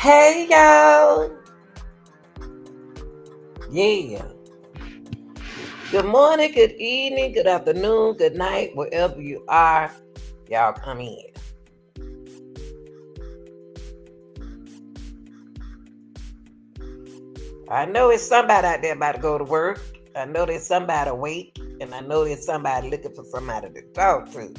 Hey y'all. Yeah. Good morning, good evening, good afternoon, good night, wherever you are. Y'all come in. I know it's somebody out there about to go to work. I know there's somebody awake. And I know there's somebody looking for somebody to talk to.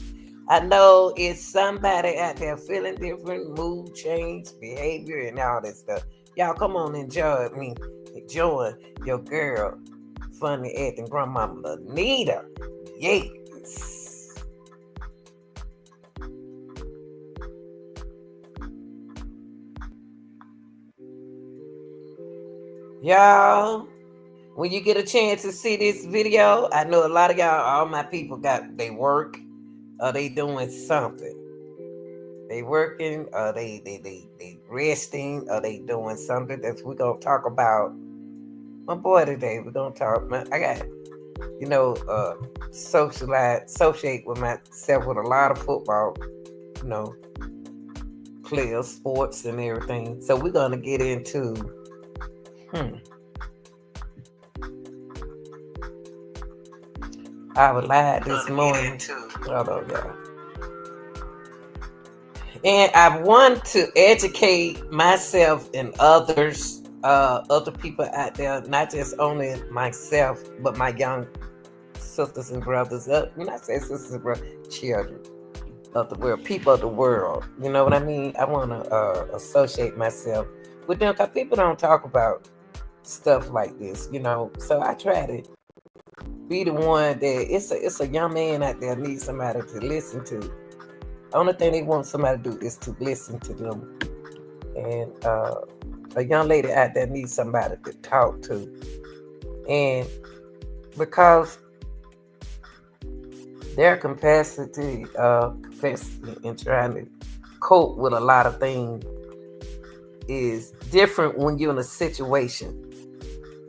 I know it's somebody out there feeling different, mood change, behavior, and all that stuff. Y'all come on, enjoy me. Enjoy your girl, funny acting grandmama Anita. Yes. Y'all, when you get a chance to see this video, I know a lot of y'all, all my people they work or they doing something. They working or they resting or they doing something that we're gonna talk about. My boy today, we're gonna talk. I got, associate with myself with a lot of football, players, sports and everything. So we're gonna get into I was live this morning. Hold on, y'all. And I want to educate myself and others, other people out there, not just only myself, but my young sisters and brothers. When I say sisters and brothers, children of the world, people of the world. You know what I mean? I want to associate myself with them because people don't talk about stuff like this, So I try to be the one that it's a young man out there needs somebody to listen to. The only thing they want somebody to do is to listen to them. And a young lady out there needs somebody to talk to. And because their capacity in trying to cope with a lot of things is different when you're in a situation.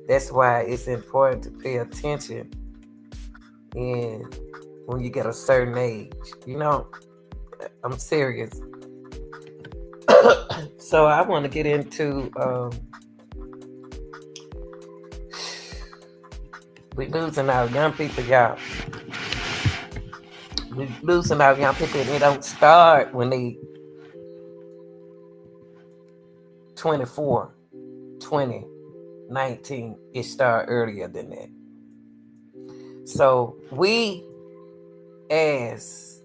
That's why it's important to pay attention and when you get a certain age. I'm serious. So I want to get into we're losing our young people, y'all. We're losing our young people, and they don't start when they 24, 20, 19. It start earlier than that. So we as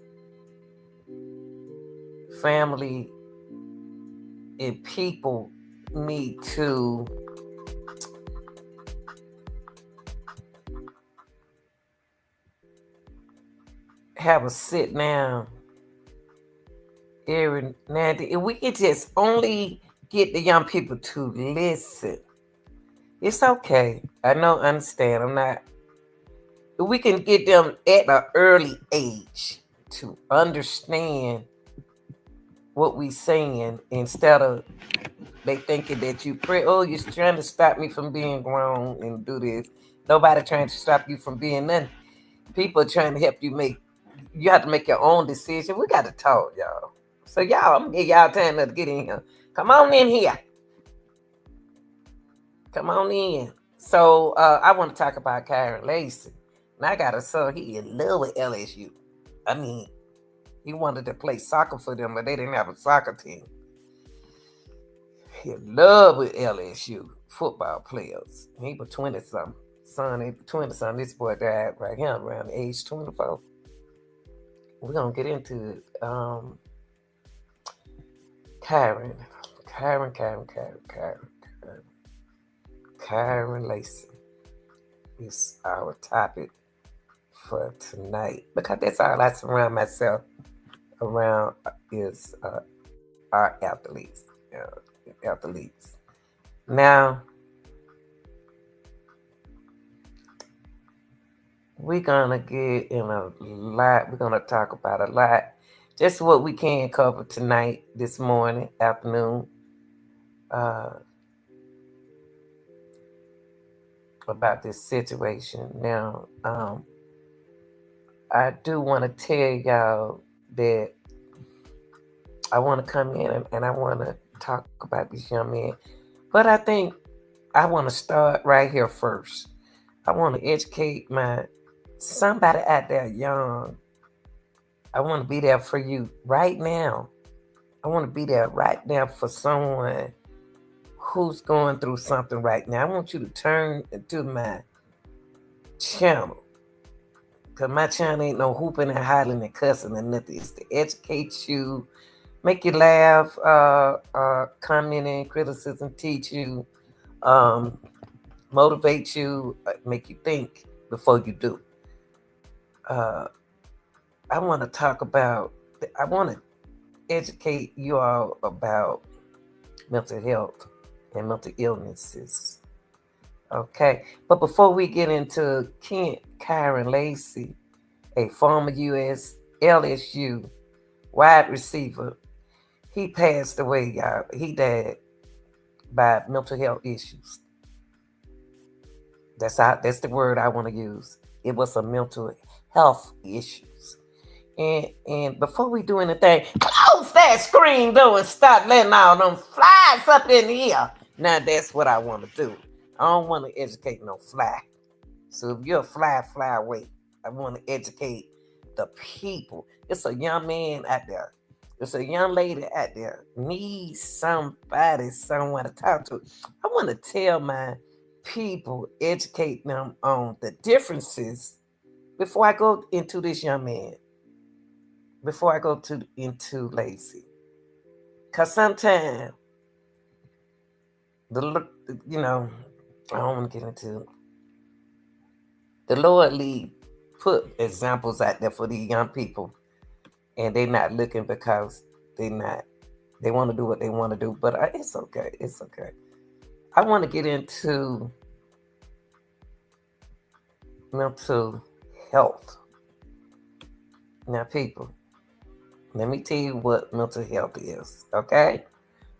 family and people need to have a sit down every now and then. If we could just only get the young people to listen, it's okay. I understand. I'm not. If we can get them at an early age to understand what we saying instead of they thinking that you're trying to stop me from being grown and do this. Nobody trying to stop you from being nothing. People are trying to help you you have to make your own decision. We got to talk, y'all. So y'all, I'm gonna give y'all time to get in here. Come on in here. Come on in. So I want to talk about Kyren Lacy. And I got a son, he in love with LSU. I mean, he wanted to play soccer for them, but they didn't have a soccer team. He in love with LSU football players. He was 20-something. He was 20-something. This boy died right here around the age 24. We're going to get into it. Kyren Lacy is our topic for tonight, because that's all I surround myself around is our athletes. Now, we're gonna get in a lot. We're gonna talk about a lot. Just what we can cover tonight, this morning, afternoon. About this situation. Now, I do want to tell y'all that I want to come in and I want to talk about this young man. But I think I want to start right here first. I want to educate somebody out there young. I want to be there for you right now. I want to be there right now for someone who's going through something right now. I want you to turn to my channel. Because my channel ain't no hooping and hollering and cussing and nothing. It's to educate you, make you laugh, commenting, criticism, teach you, motivate you, make you think before you do. I want to talk about, I want to educate you all about mental health and mental illnesses. Okay, but before we get into Kyren Lacy, a former LSU wide receiver, he passed away, y'all. He died by mental health issues. That's the word I want to use. It was a mental health issues. And before we do anything, close that screen door and start letting all them flies up in the air. Now that's what I want to do. I don't want to educate no fly. So if you're a fly, fly away. I want to educate the people. It's a young man out there. It's a young lady out there needs somebody, someone to talk to. I want to tell my people, educate them on the differences before I go into this young man. Before I go into Lacy. Because sometimes, I don't want to get into it. The Lord put examples out there for these young people, and they're not looking because they want to do what they want to do, but it's okay. It's okay. I want to get into mental health. Now, people, let me tell you what mental health is, okay?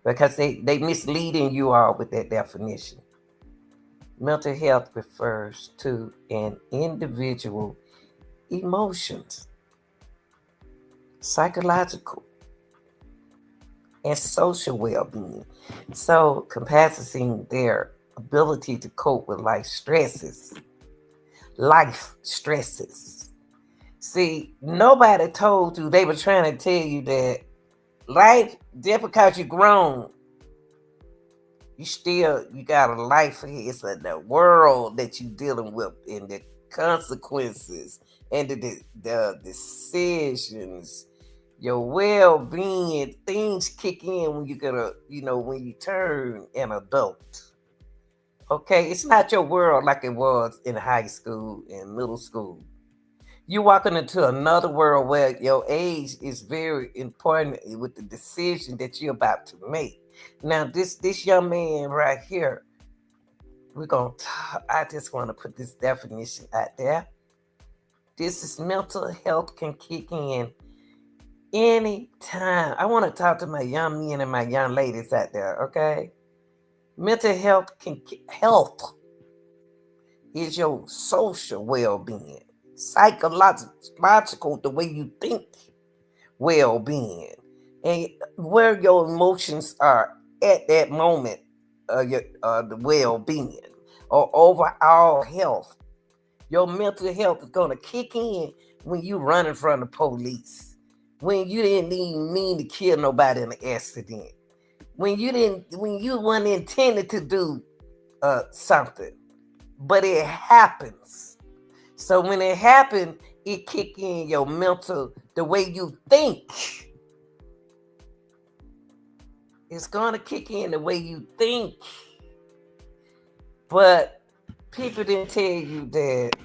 Because they misleading you all with that definition. Mental health refers to an individual emotions, psychological, and social well-being. So, encompassing their ability to cope with life stresses. See, nobody told you, they were trying to tell you that life, just because you're grown, you got a life here. It's the world that you're dealing with and the consequences and the decisions, your well-being, things kick in when when you turn an adult. Okay, it's not your world like it was in high school and middle school. You're walking into another world where your age is very important with the decision that you're about to make. Now, this young man right here, I just want to put this definition out there. This is mental health can kick in anytime. I want to talk to my young men and my young ladies out there, okay? Mental health is your social well-being, psychological, the way you think, well-being, and where your emotions are at that moment, the well-being or overall health. Your mental health is gonna kick in when you running from the police, when you didn't even mean to kill nobody in an accident, when you weren't intended to do something, but it happens. So when it happened, it kick in your mental, the way you think. It's gonna kick in the way you think. But people didn't tell you that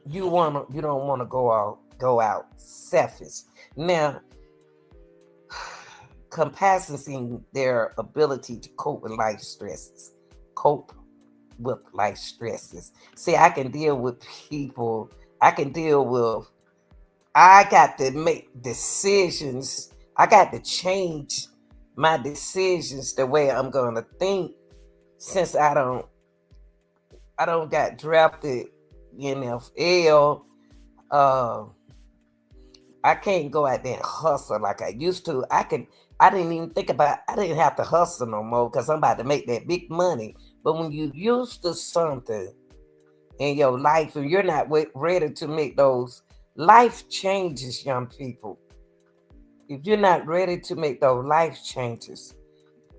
you don't want to go out selfish. Now, compassing their ability to cope with life stresses. See, I can deal with people. I got to make decisions. I got to change my decisions the way I'm gonna think, since I don't got drafted NFL. I can't go out there and hustle like I used to. I can I didn't even think about, I didn't have to hustle no more because I'm about to make that big money. But when you used to something in your life and you're not ready to make those life changes, young people, if you're not ready to make those life changes,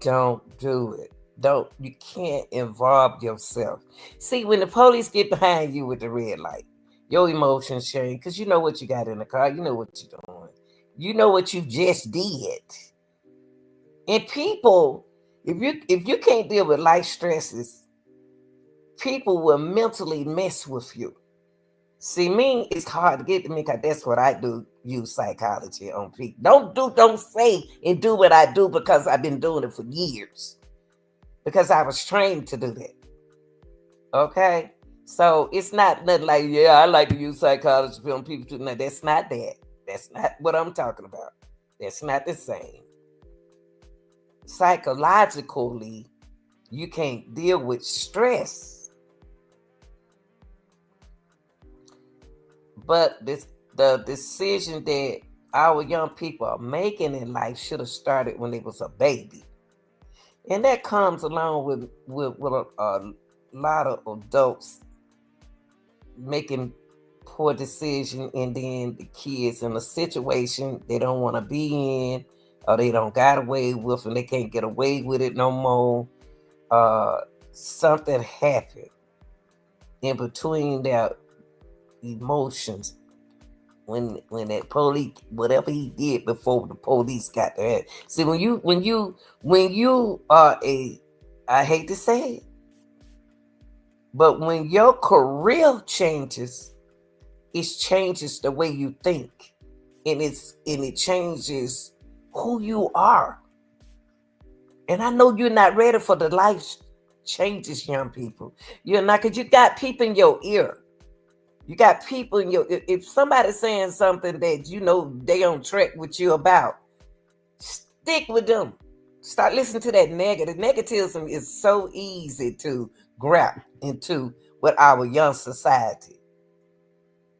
don't do it. Don't, you can't involve yourself. See, when the police get behind you with the red light, your emotions change because you know what you got in the car, you know what you're doing, you know what you just did. And people, if you can't deal with life stresses, people will mentally mess with you. See, me, it's hard to get to me because that's what I do, use psychology on people. Don't say and do what I do because I've been doing it for years. Because I was trained to do that. Okay? So it's not nothing like, yeah, I like to use psychology on people to know. That's not that. That's not what I'm talking about. That's not the same. Psychologically, you can't deal with stress. But the decision that our young people are making in life should have started when they was a baby. And that comes along with a lot of adults making poor decision, and then the kids in a situation they don't want to be in, or they don't got away with, and they can't get away with it no more. Something happened in between their emotions when that police, whatever he did before the police got there. See, when you are a, I hate to say it, but when your career changes, it changes the way you think, and it changes who you are. And I know you're not ready for the life changes, young people. You're not, because you got people in your ear. You got people in your, if somebody's saying something that you know they on track with you about, stick with them. Start listening to that negative. Negativism is so easy to grab into with our young society.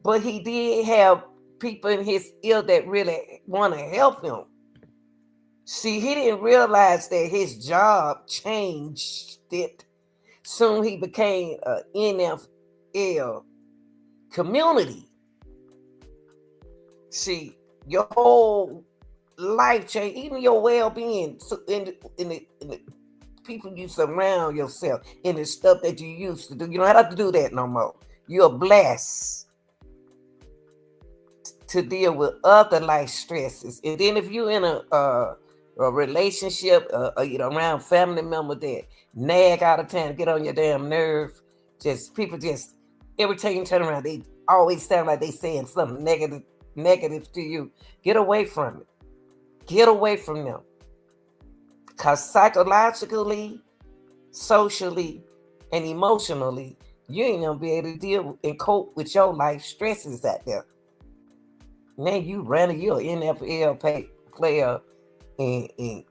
But he did have people in his ear that really want to help him. See, he didn't realize that his job changed it. Soon he became an NFL community. See, your whole life change, even your well-being, in the people you surround yourself, in the stuff that you used to do. You don't have to do that no more. You're blessed to deal with other life stresses. And then if you're in a relationship, around family member that nag out of time, get on your damn nerve, just people just, every time you turn around, they always sound like they saying something negative to you. Get away from it. Get away from them. Because psychologically, socially, and emotionally, you ain't gonna be able to deal and cope with your life stresses out there. Man, you're an NFL player, and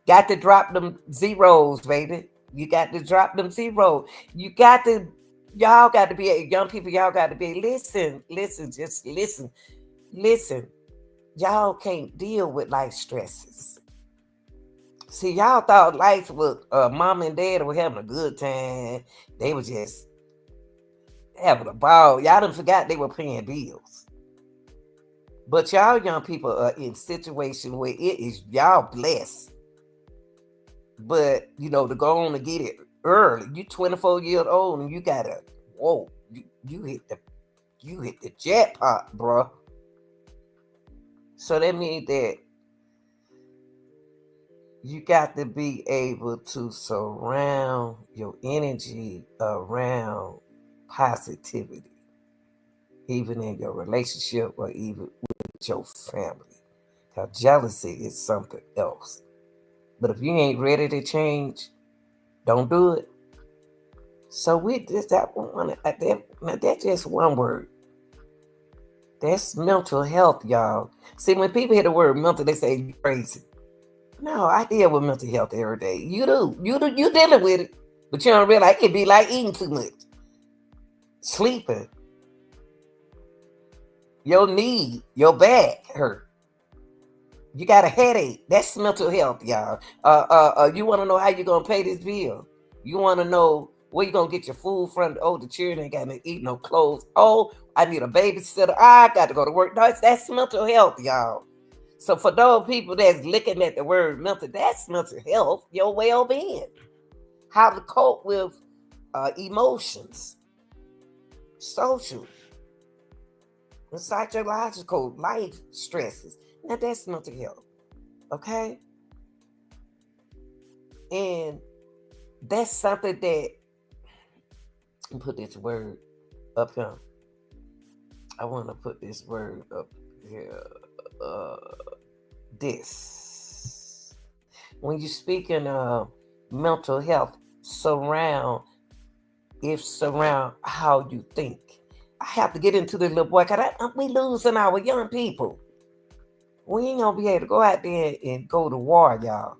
got to drop them zeros, baby. You got to drop them zeros. Y'all got to be, young people, y'all got to be, listen, just listen. Y'all can't deal with life stresses. See, y'all thought life was, mom and dad were having a good time. They were just having a ball. Y'all done forgot they were paying bills. But y'all young people are in situations where it is y'all blessed. But to go on and get it early. You 24 years old and you gotta, whoa, you hit the jackpot, bro. So that means that you got to be able to surround your energy around positivity, even in your relationship or even with your family. Because jealousy is something else. But if you ain't ready to change, don't do it. So that's just one word. That's mental health, y'all. See, when people hear the word mental, they say you're crazy. No, I deal with mental health every day. You do. You dealing with it. But you don't realize it can be like eating too much. Sleeping. Your knee, your back hurt. You got a headache. That's mental health, y'all. You want to know how you're gonna pay this bill. You want to know where you gonna get your food from. Oh, the children ain't got to eat no clothes. Oh, I need a babysitter. I got to go to work. No, that's mental health, y'all. So for those people that's looking at the word mental, that's mental health, your well-being, how to cope with emotions, social, and psychological life stresses. Now that's mental health, okay? And that's something that, put this word up here. I want to put this word up here. This. When you're speaking of mental health, surround how you think. I have to get into the little boy because we losing our young people. We ain't gonna be able to go out there and go to war, y'all.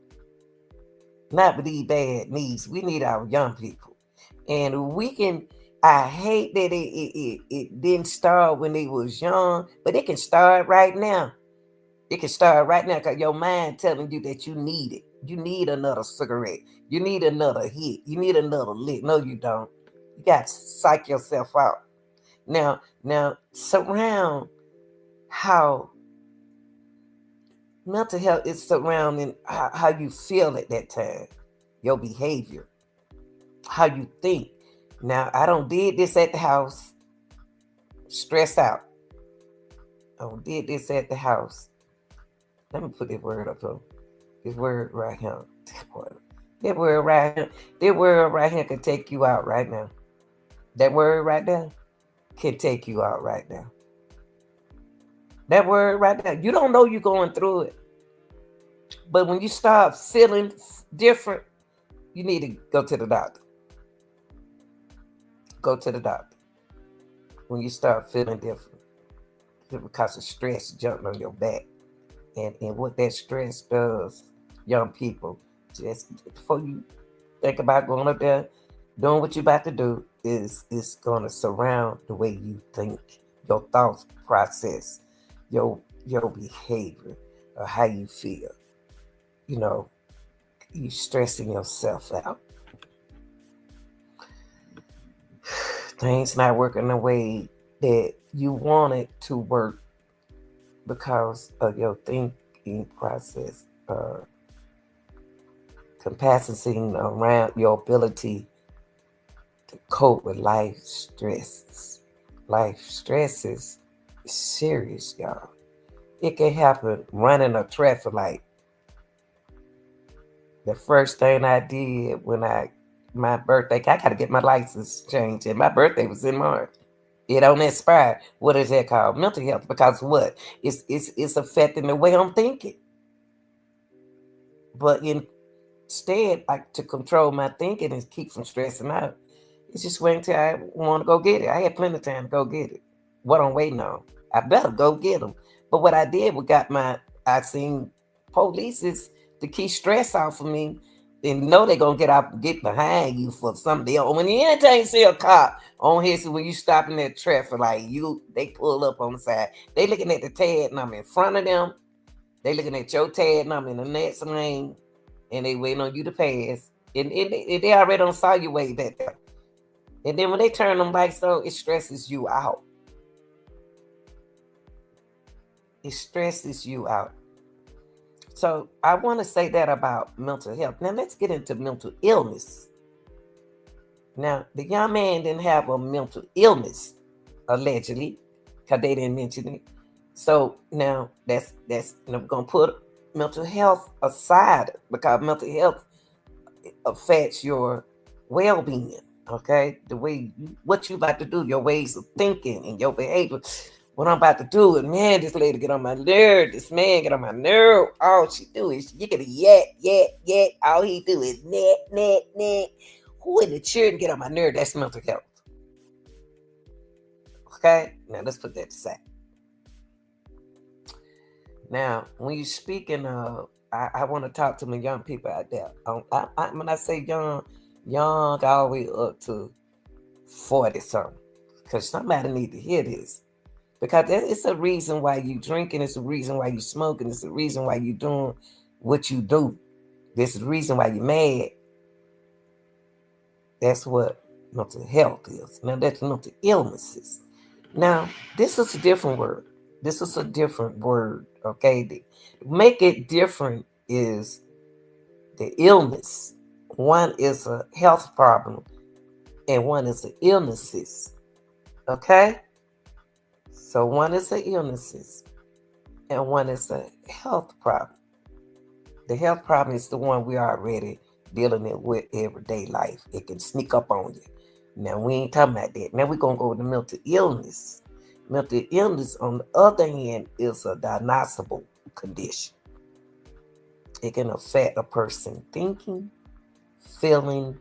Not with these bad needs. We need our young people, and we can. I hate that it didn't start when they was young, but it can start right now. It can start right now because your mind telling you that you need it. You need another cigarette. You need another hit. You need another lick. No, you don't. You got to psych yourself out. Now, surround how mental health is surrounding how you feel at that time, your behavior, how you think. Now, I don't did this at the house. Stress out. I don't did this at the house. Let me put this word up here. This word right here. That word right here. That word right here can take you out right now. That word right there can take you out right now. That word right there. You don't know you're going through it. But when you start feeling different, you need to go to the doctor. Go to the doctor. When you start feeling different. Because of stress jumping on your back. And what that stress does, young people, just before you think about going up there, doing what you're about to do, is going to surround the way you think, your thought process, your behavior, or how you feel. You know, you stressing yourself out. Things not working the way that you want it to work because of your thinking process, capacitating around your ability to cope with life stress. Life stress is serious, y'all. It can happen running a traffic light. The first thing I did when my birthday, I got to get my license changed, and my birthday was in March. It don't inspire. What is that called? Mental health. Because what? It's affecting the way I'm thinking. But instead, to control my thinking and keep from stressing out, it's just waiting till I want to go get it. I had plenty of time to go get it. What I'm waiting on, I better go get them. But what I did was I seen police to keep stress off of me. They know they're gonna get behind you for something. When you anytime see a cop on here, so when you stop in that traffic, like they pull up on the side. They looking at the tag number in front of them. They looking at your tag number in the next lane, and they waiting on you to pass. And they already don't saw you way back there. And then when they turn them lights on, it stresses you out. It stresses you out. So I want to say that about mental health. Now let's get into mental illness. Now, the young man didn't have a mental illness, allegedly, because they didn't mention it. So now that's we're gonna put mental health aside because mental health affects your well-being. Okay, the way what you about to do, your ways of thinking and your behavior. What I'm about to do, and man, this lady get on my nerve. This man get on my nerve. All she do is you get a yet. All he do is net. Who in the children get on my nerve? That's mental health. Okay, now let's put that aside. Now, when you're speaking of, I want to talk to my young people out there. When I say young, all the way up to 40 something, because somebody need to hear this. Because it's a reason why you drinking. It's a reason why you smoking. It's a reason why you doing what you do. This is the reason why you're mad. That's what mental health is. Now that's mental illnesses. Now this is a different word. This is a different word. Okay, to make it different is the illness. One is a health problem, and one is an illnesses. Okay, so one is an illnesses, and one is a health problem. The health problem is the one we are already dealing with everyday life. It can sneak up on you. Now we ain't talking about that. Now we're gonna go to mental illness. Mental illness, on the other hand, is a diagnosable condition. It can affect a person thinking, feeling,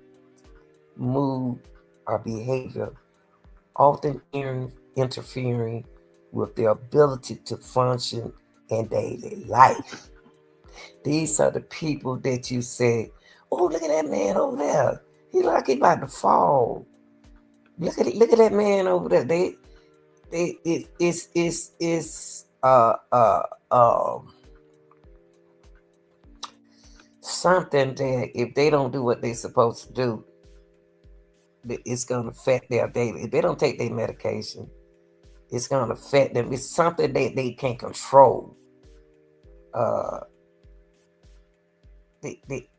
mood, or behavior, often interfering with their ability to function in daily life. These are the people that you say, "Oh, look at that man over there. He like he about to fall. Look at that man over there." It's something that if they don't do what they're supposed to do, it's gonna affect their daily. If they don't take their medication, it's gonna affect them. It's something that they can't control. Uh, they they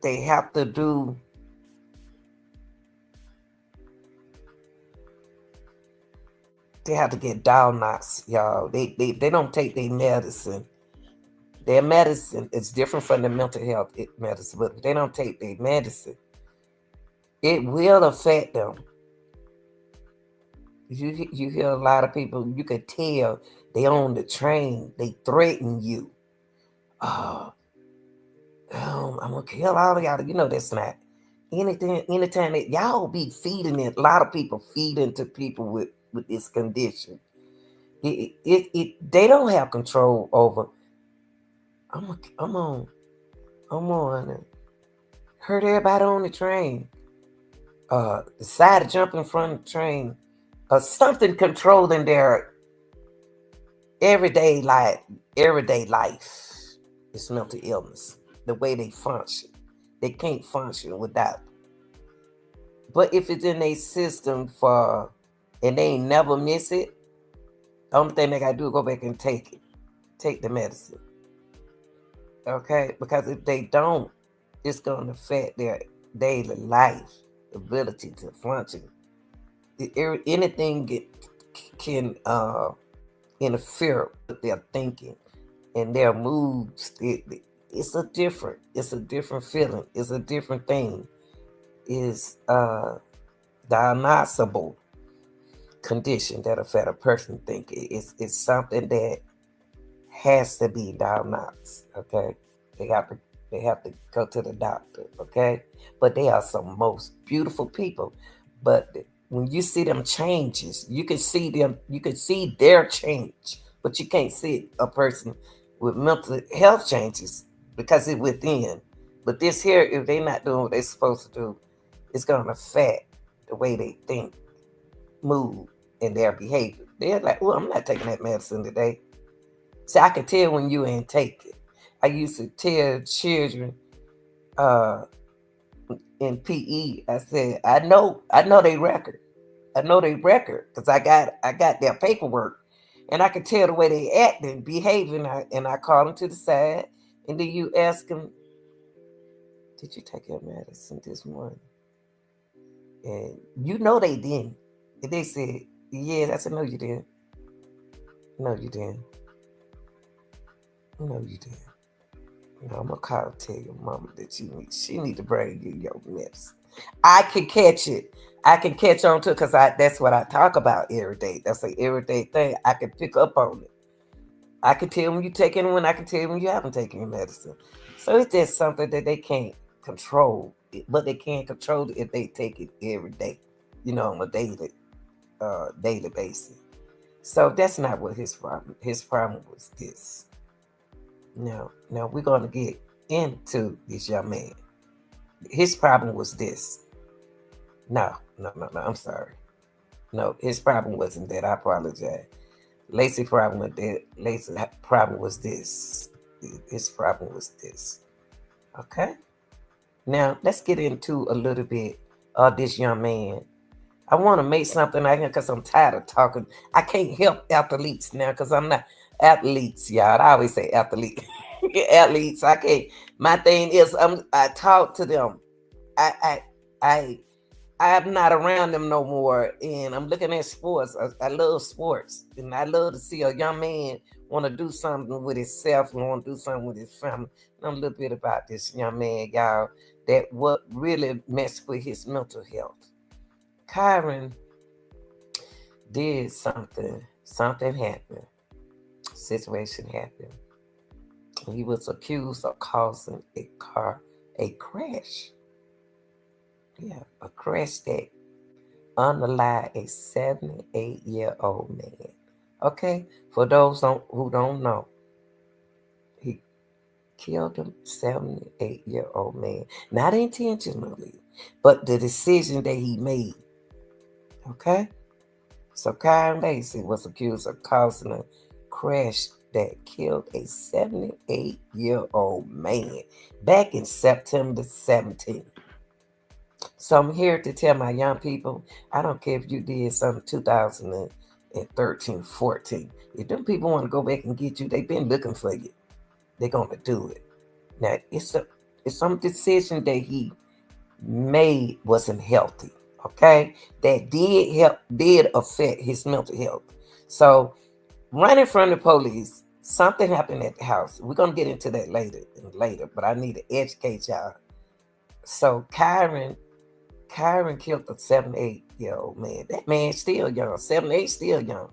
they have to do. They have to get diagnosed, y'all. They don't take their medicine. Their medicine is different from the mental health medicine, but if they don't take their medicine, it will affect them. You hear a lot of people, you can tell they on the train, they threaten you. Oh, I'm gonna kill all of y'all. You know that's not anything. Anytime that y'all be feeding it, a lot of people feed into people with this condition. They don't have control over. I'm on. Hurt everybody on the train. Decide to jump in front of the train. Something controlling their everyday life. Everyday life is mental illness. The way they function, they can't function without. But if it's in a system for, and they ain't never miss it, the only thing they gotta do is go back and take the medicine. Okay, because if they don't, it's gonna affect their daily life, ability to function. Anything can interfere with their thinking and their moods. It's a different feeling. It's a different thing. It's diagnosable condition that affect a person thinking. It's something that has to be diagnosed. Okay, they have to go to the doctor. Okay, but they are some most beautiful people. But when you see them changes, you can see them. You can see their change, but you can't see a person with mental health changes because it's within. But this here, if they're not doing what they're supposed to do, it's gonna affect the way they think, move, and their behavior. They're like, "Well, I'm not taking that medicine today." See, I can tell when you ain't take it. I used to tell children uh, in PE, I said, I know they record. I know they record because I got their paperwork, and I can tell the way they act and behaving. And I call them to the side, and then you ask them, "Did you take your medicine this morning?" And you know they didn't. And they said, "Yeah." I said, "No, you didn't. No, you didn't. No, you didn't." No, I'm gonna call and tell your mama that she need to bring you your medicine. I can catch it. I can catch on to it because that's what I talk about every day. That's an everyday thing. I can pick up on it. I can tell when you taking one. I can tell when you haven't taken your medicine. So it's just something that they can't control, but they can control it if they take it every day. On a daily basis. So that's not what his problem. His problem was this. Now we're going to get into this young man. His problem was this. No. I'm sorry. No, his problem wasn't that. I apologize. Lacy problem with that. Lacy problem was this. His problem was this. Okay. Now let's get into a little bit of this young man. I want to make something out here because I'm tired of talking. I can't help athletes now because I'm not athletes, y'all. I always say athlete. Athletes. I can't. My thing is I talk to them. I I I I'm not around them no more, and I'm looking at sports. I love sports, and I love to see a young man want to do something with himself and want to do something with his family. Know a little bit about this young man, y'all, that what really messed with his mental health. Kyren did something. Something happened. Situation happened. He was accused of causing a crash. Yeah, a crash that underlie a 78-year-old man. Okay, for those who don't know, he killed a 78-year-old man, not intentionally, but the decision that he made. Okay, so Kyren Lacy was accused of causing a crash that killed a 78-year-old man back in September 17th. So I'm here to tell my young people, I don't care if you did something 2013, 14. If them people want to go back and get you, they've been looking for you. They're going to do it. Now, it's some decision that he made wasn't healthy, okay? That did affect his mental health. So running from the police, something happened at the house. We're going to get into that later, but I need to educate y'all. So Kyren killed a 78-year-old man. That man's still young. 78 still young.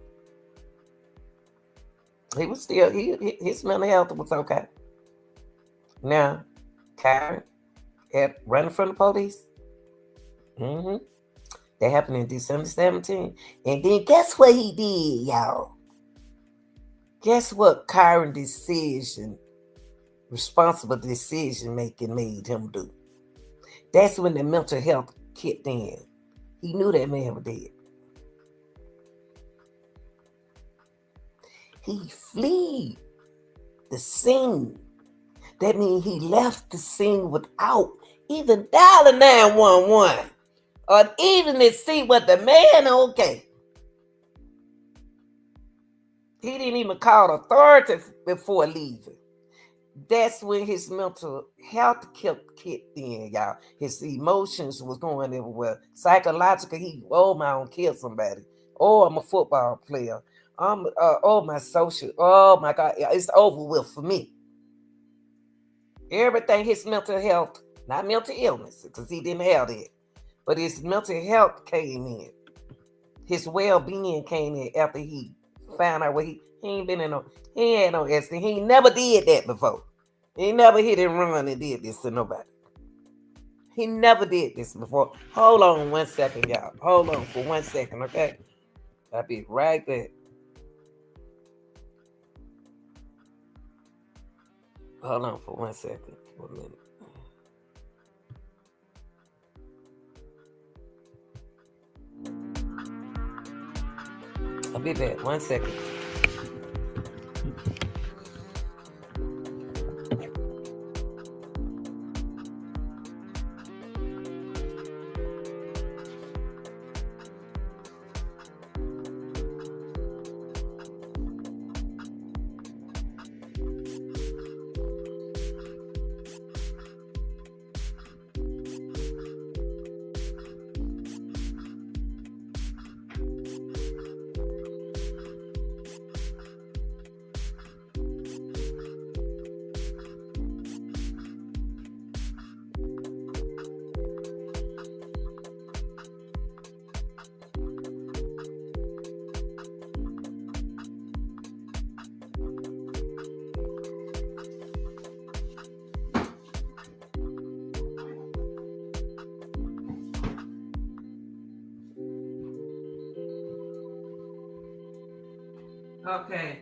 He was still, his mental health was okay. Now, Kyren had running from the police. That happened in December 17. And then guess what he did, y'all? Guess what Kyren responsible decision making made him do? That's when the mental health kicked in. He knew that man was dead. He fled the scene. That means he left the scene without even dialing 911 or even to see what the man okay. He didn't even call authorities before leaving. That's when his mental health kicked in, y'all. His emotions was going everywhere. Psychologically, I want to kill somebody. Oh, I'm a football player. My social. Oh my God, it's over with for me. Everything, his mental health, not mental illness, because he didn't have it, but his mental health came in. His well-being came in after he found out what he ain't been in no, he ain't no accident. He never did that before. He never hit and run and did this to nobody. He never did this before. Hold on 1 second, y'all. Hold on for 1 second, okay? I'll be right back. Hold on for 1 second. For a minute. I'll be back. 1 second. Okay.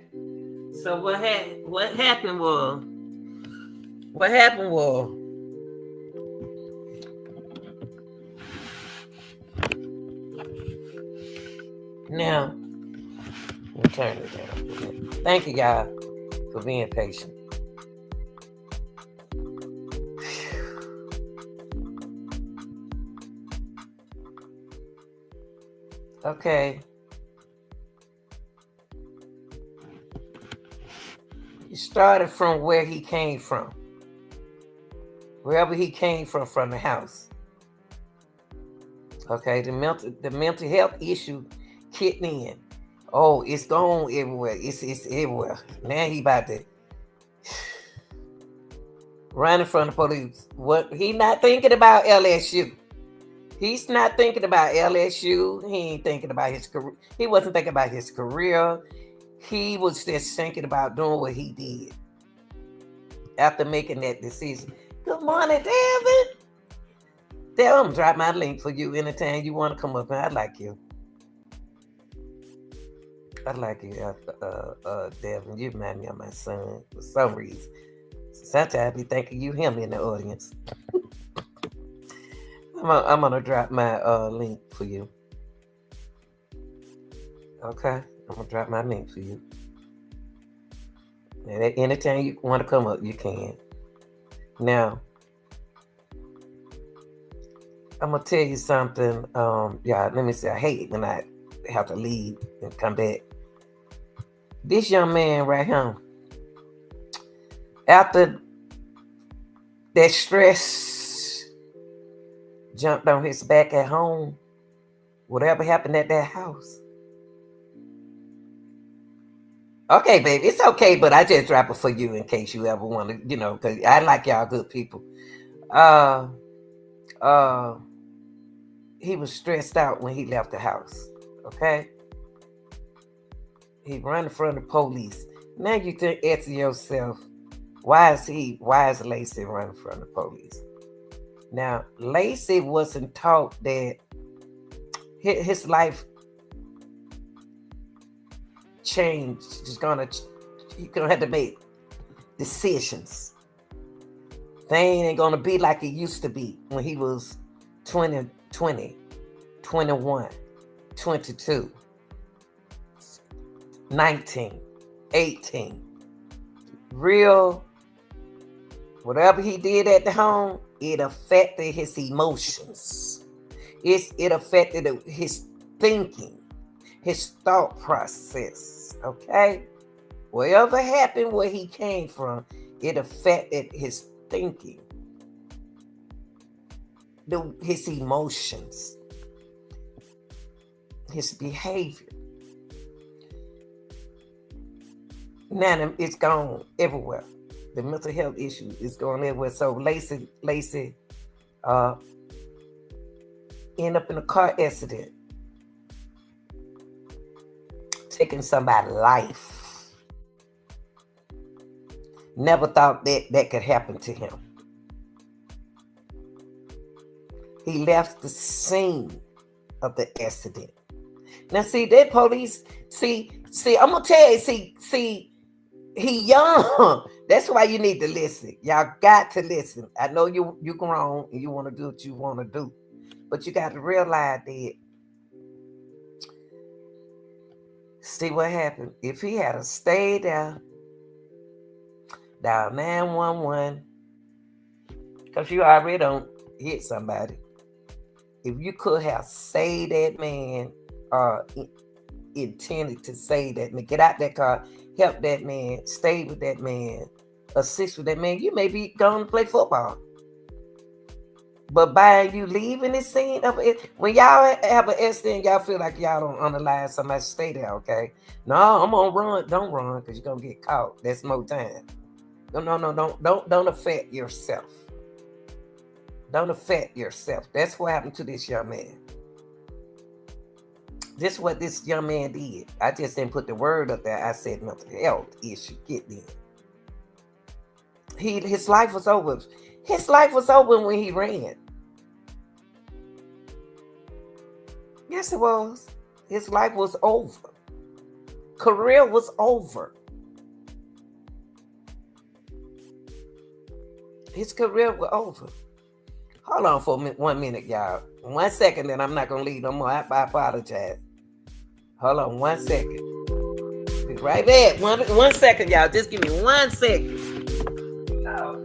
So what happened was Now, we'll turn it down. Thank you, y'all, for being patient. Okay. You started from where he came from. Wherever he came from the house. Okay, the mental health issue kicked in. Oh, it's gone everywhere. It's everywhere. Now he about to run in front of the police. What he not thinking about LSU. He's not thinking about LSU. He ain't thinking about his career. He wasn't thinking about his career. He was just thinking about doing what he did after making that decision. Good morning, David. Tell him drop my link for you anytime you want to come up. I like you. I like you, Devin. You remind me of my son for some reason. Sometimes I be thinking you him in the audience. I'm gonna drop my link for you. Okay, I'm gonna drop my link for you. And anytime you want to come up, you can. Now, I'm gonna tell you something. Yeah, let me say, I hate when I have to leave and come back. This young man right here, after that stress jumped on his back at home, whatever happened at that house. Okay, baby, it's okay, but I just drop it for you in case you ever want to, because I like y'all good people. He was stressed out when he left the house. Okay, he ran in front of the police. Now you think to yourself, why is Lacy running from the police? Now, Lacy wasn't taught that his life changed. He's gonna have to make decisions. Things ain't gonna be like it used to be when he was 20, 21, 22, 19, 18. Real, whatever he did at the home, it affected his emotions. It affected his thinking, his thought process. Okay? Whatever happened where he came from, it affected his thinking, his emotions, his behavior. Now it's gone everywhere. The mental health issue is going everywhere. So Lacy end up in a car accident, taking somebody's life. Never thought that could happen to him. He left the scene of the accident. Now, see, that police, see, I'm gonna tell you, see, he young. That's why you need to listen. Y'all got to listen. I know you grown and you want to do what you want to do, but you got to realize that. See what happened if he had stayed there. Dial 911, because you already don't hit somebody. If you could have saved that man, intended to save that man, get out that car, help that man, stay with that man, assist with that man, you may be going to play football. But by you leaving the scene of it, when y'all have an accident, y'all feel like y'all don't underline somebody, stay there, okay? No, I'm gonna run. Don't run, because you're gonna get caught. That's more time. No, don't affect yourself. Don't affect yourself. That's what happened to this young man. This is what this young man did. I just didn't put the word up there. I said mental health issue. Get in. His life was over. His life was over when he ran. Yes, it was. His life was over. Career was over. His career was over. Hold on for 1 minute, y'all. 1 second, then I'm not going to leave no more. I apologize. Hold on 1 second. Be right back. One second, y'all. Just give me 1 second. Oh.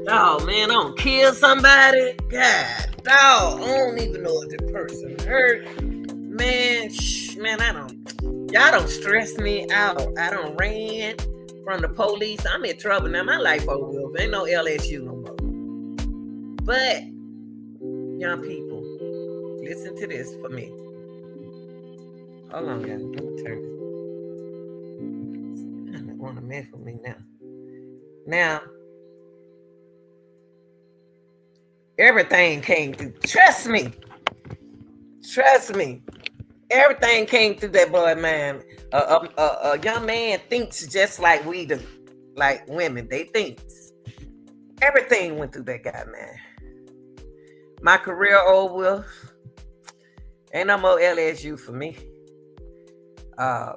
Oh man, I don't kill somebody. God, dog, I don't even know if the person hurt. Man, y'all don't stress me out. I don't ran from the police. I'm in trouble now. My life over with. Ain't no LSU no more. But young people, listen to this for me. Hold on, guys. Let me turn this. I don't want to mess with me now. Now, everything came through. Trust me. Everything came through that boy, man. A young man thinks just like we do, like women. They think. Everything went through that guy, man. My career over. Ain't no more LSU for me. Man,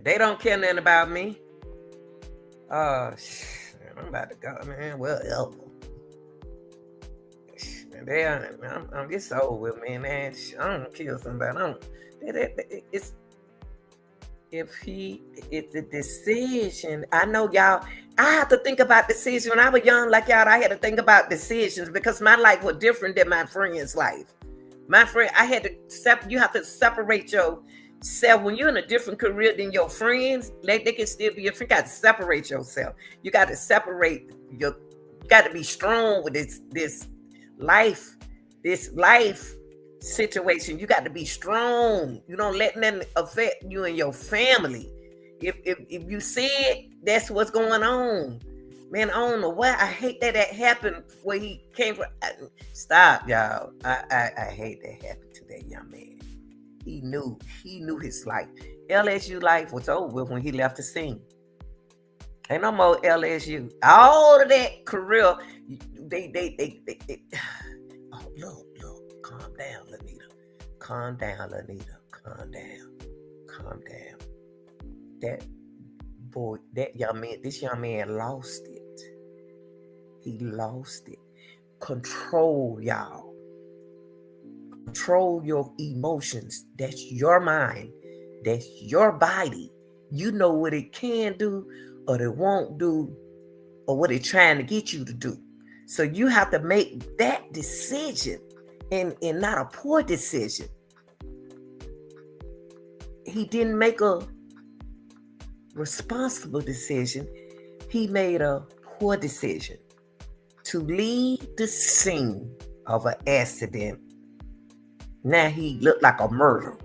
they don't care nothing about me. Man, I'm about to go, man. Well, I'm just over with, man. I don't kill somebody. It's the decision. I know y'all. I have to think about decisions. When I was young, like y'all, I had to think about decisions because my life was different than my friend's life. My friend, you have to separate yourself. When you're in a different career than your friends, they can still be your friend. You got to separate yourself. You got to separate you got to be strong with this life situation. You got to be strong. You don't let nothing affect you and your family. If you see it, that's what's going on. Man, I don't know why. I hate that happened where he came from. Stop, y'all. I hate that happened to that young man. He knew his life. LSU life was over when he left the scene. Ain't no more LSU. All of that career, they oh, look, calm down, Lanita. Calm down. That boy, this young man lost it. He lost it. Control, y'all. Control your emotions. That's your mind. That's your body. You know what it can do or it won't do or what it's trying to get you to do. So you have to make that decision and not a poor decision. He didn't make a responsible decision. He made a poor decision to leave the scene of an accident. Now he looked like a murderer.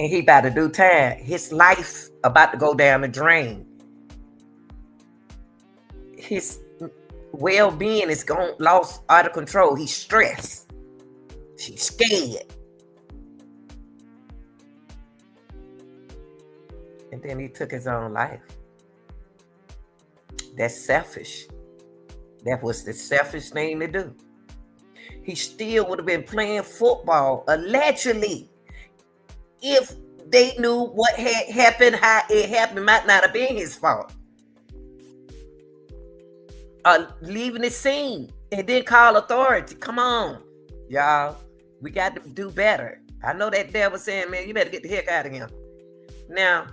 and he about to do time. His life about to go down the drain. His well-being is gone, lost out of control. He's stressed. She's scared. And then he took his own life. That's selfish. That was the selfish thing to do. He still would have been playing football, allegedly, if they knew what had happened, how it happened. Might not have been his fault. Leaving the scene and then call authority. Come on, y'all. We got to do better. I know that devil saying, man, you better get the heck out of here. Now,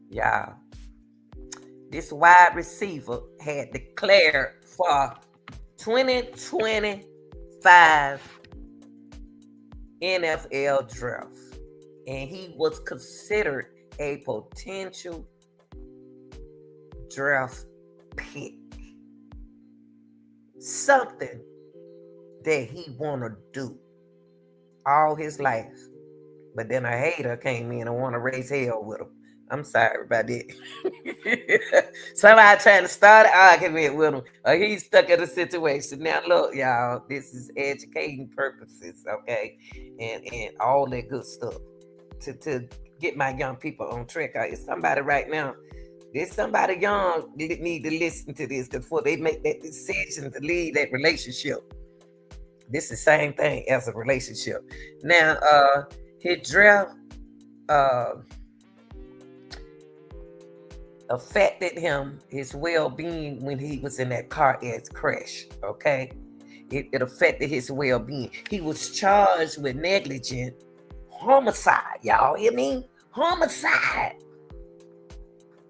y'all, this wide receiver had declared for 2025 NFL draft, and he was considered a potential draft pick. Something that he want to do all his life. But then a hater came in and want to raise hell with him. I'm sorry about that. Somebody trying to start an argument with him, or he's stuck in a situation. Now, look, y'all, this is educating purposes, okay? And all that good stuff to get my young people on track. It's somebody right now. There's somebody young that need to listen to this before they make that decision to leave that relationship. This is the same thing as a relationship. Now, his draft affected him, his well-being when he was in that car crash, okay? It affected his well-being. He was charged with negligent homicide, y'all hear me? Homicide.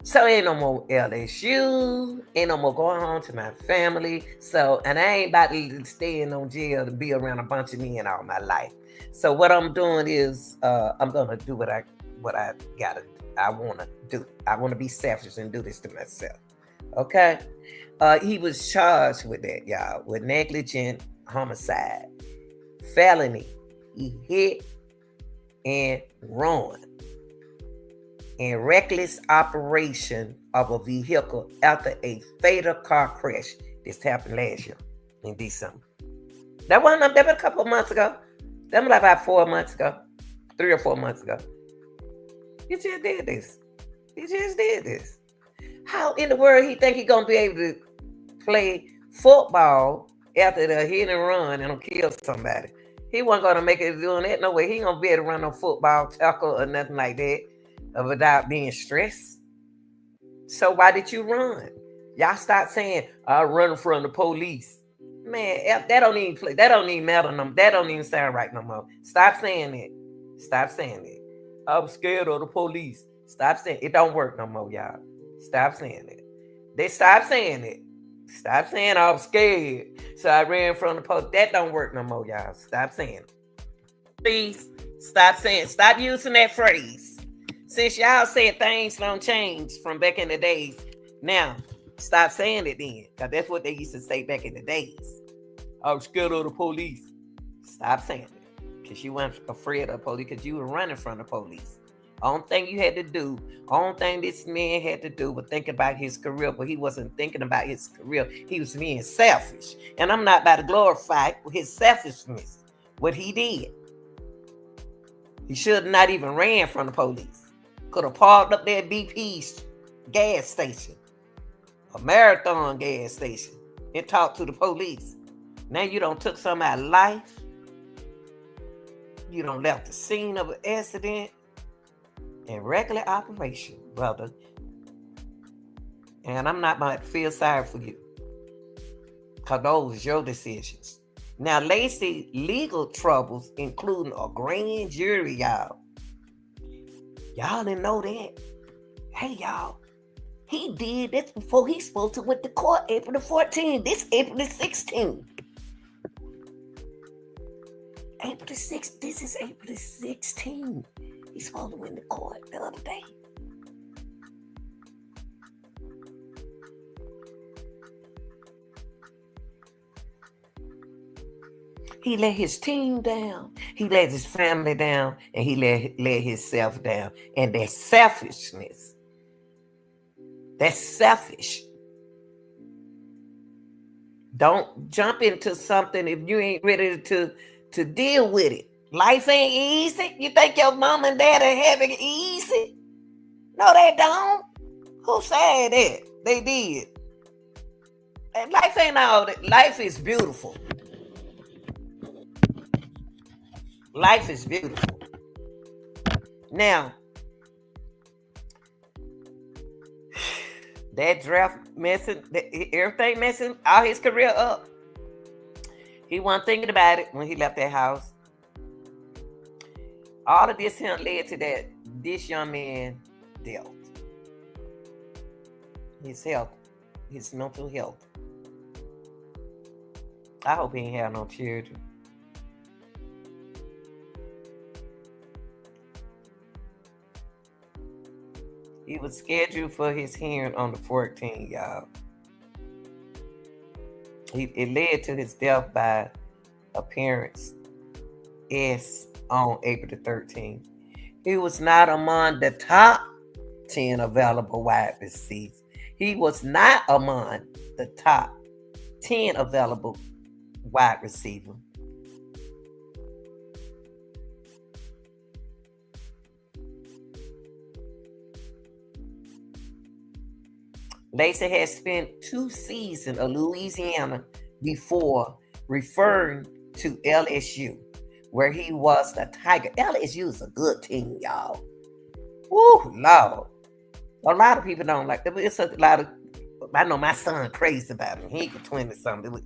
So ain't no more LSU, ain't no more going home to my family. So, and I ain't about to stay in no jail to be around a bunch of men all my life. So what I'm doing is, I'm gonna do what I wanna do. I wanna be selfish and do this to myself. Okay? He was charged with that, y'all, with negligent homicide, felony. He hit and run. And reckless operation of a vehicle after a fatal car crash. This happened last year in December. That wasn't a couple of months ago. That was like about 4 months ago, 3 or 4 months ago. He just did this. How in the world he think he gonna be able to play football after the hit and run and kill somebody? He wasn't gonna make it doing that. No way. He ain't gonna be able to run no football tackle or nothing like that without being stressed. So why did you run? Y'all stop saying I run from the police. Man, that don't even play. That don't even matter. That don't even sound right no more. Stop saying it. I'm scared of the police. Stop saying it. Don't work no more, y'all. Stop saying it. They stop saying it. Stop saying I'm scared, so I ran from the police. That don't work no more, y'all. Stop saying it. Please stop saying. Stop using that phrase. Since y'all said things don't change from back in the days, now stop saying it then, because that's what they used to say back in the days. I'm scared of the police. Stop saying it, because you weren't afraid of the police, because you were running from the police. Only thing you had to do, only thing this man had to do was think about his career, but he wasn't thinking about his career. He was being selfish. And I'm not about to glorify his selfishness, what he did. He should have not even ran from the police. Could have parked up there at BP's gas station, a Marathon gas station, and talked to the police. Now you done took somebody's life. You done left the scene of an accident in regular operation, brother. And I'm not going to feel sorry for you, because those are your decisions. Now, Lacy legal troubles, including a grand jury, y'all. Y'all didn't know that. Hey, y'all. He did this before he supposed to went to court April the 14th. This April the 16th. April the 6th. This is April the 16th. He's supposed to went to court the other day. He let his team down. He let his family down, and he let himself down. And that's selfishness. That's selfish. Don't jump into something if you ain't ready to deal with it. Life ain't easy. You think your mom and dad are having it easy? No, they don't. Who said that? They did. And life ain't all that. Life is beautiful. Life is beautiful. Now, that draft messing, everything messing all his career up. He wasn't thinking about it when he left that house. All of this him led to that this young man dealt. His health, his mental health. I hope he ain't have no children. He was scheduled for his hearing on the 14th, y'all. It led to his death by appearance on April the 13th. He was not among the top 10 available wide receivers. He was not among the top 10 available wide receivers. Lacy had spent 2 seasons of Louisiana before referring to LSU, where he was the Tiger. LSU is a good team, y'all. Woo, Lord. A lot of people don't like them. It's a lot of, I know my son crazy about him. He could 20 something.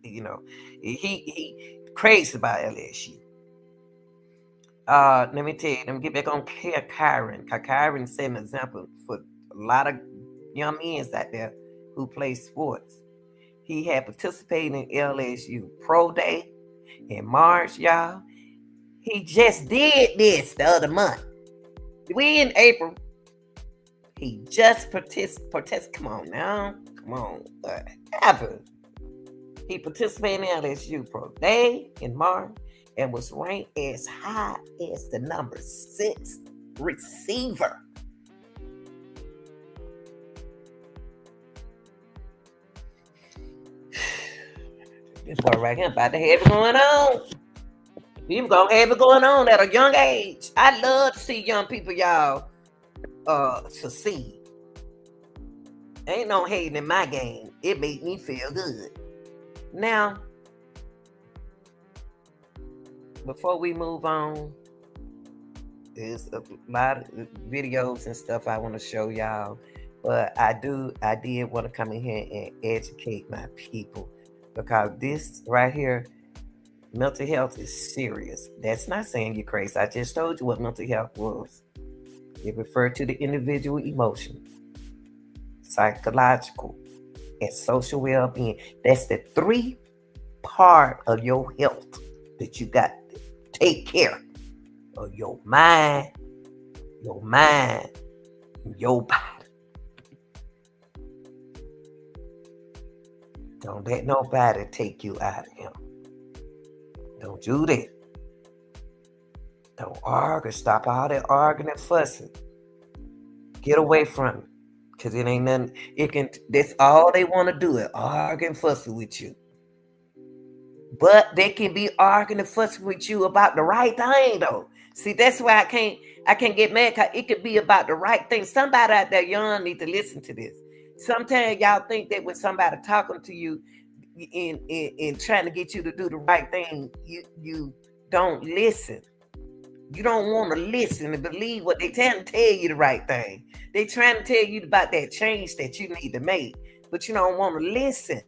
He crazy about LSU. Let me tell you, let me get back on Kyren. Kyren set an example for a lot of young men out there who play sports. He had participated in LSU Pro Day in March, y'all. He just did this the other month. We in April. He just participated. Come on now. Come on. What happened? He participated in LSU Pro Day in March and was ranked as high as the number 6 receiver. This boy right here about to have it going on. He's gonna have it going on at a young age. I love to see young people, y'all, succeed. Ain't no hating in my game. It made me feel good. Now, before we move on, there's a lot of videos and stuff I want to show y'all. But I did want to come in here and educate my people, because this right here, mental health is serious. That's not saying you're crazy. I just told you what mental health was. It referred to the individual emotion, psychological, and social well-being. That's the 3 part of your health that you got to take care of: your mind, your body. Don't let nobody take you out of him. Don't do that. Don't argue. Stop all that arguing and fussing. Get away from it. Because it ain't nothing. That's all they want to do is argue and fuss with you. But they can be arguing and fussing with you about the right thing, though. See, that's why I can't get mad, because it could be about the right thing. Somebody out there young need to listen to this. Sometimes y'all think that when somebody talking to you in trying to get you to do the right thing, you don't listen. You don't want to listen and believe what they trying to tell you the right thing. They trying to tell you about that change that you need to make, but you don't want to listen.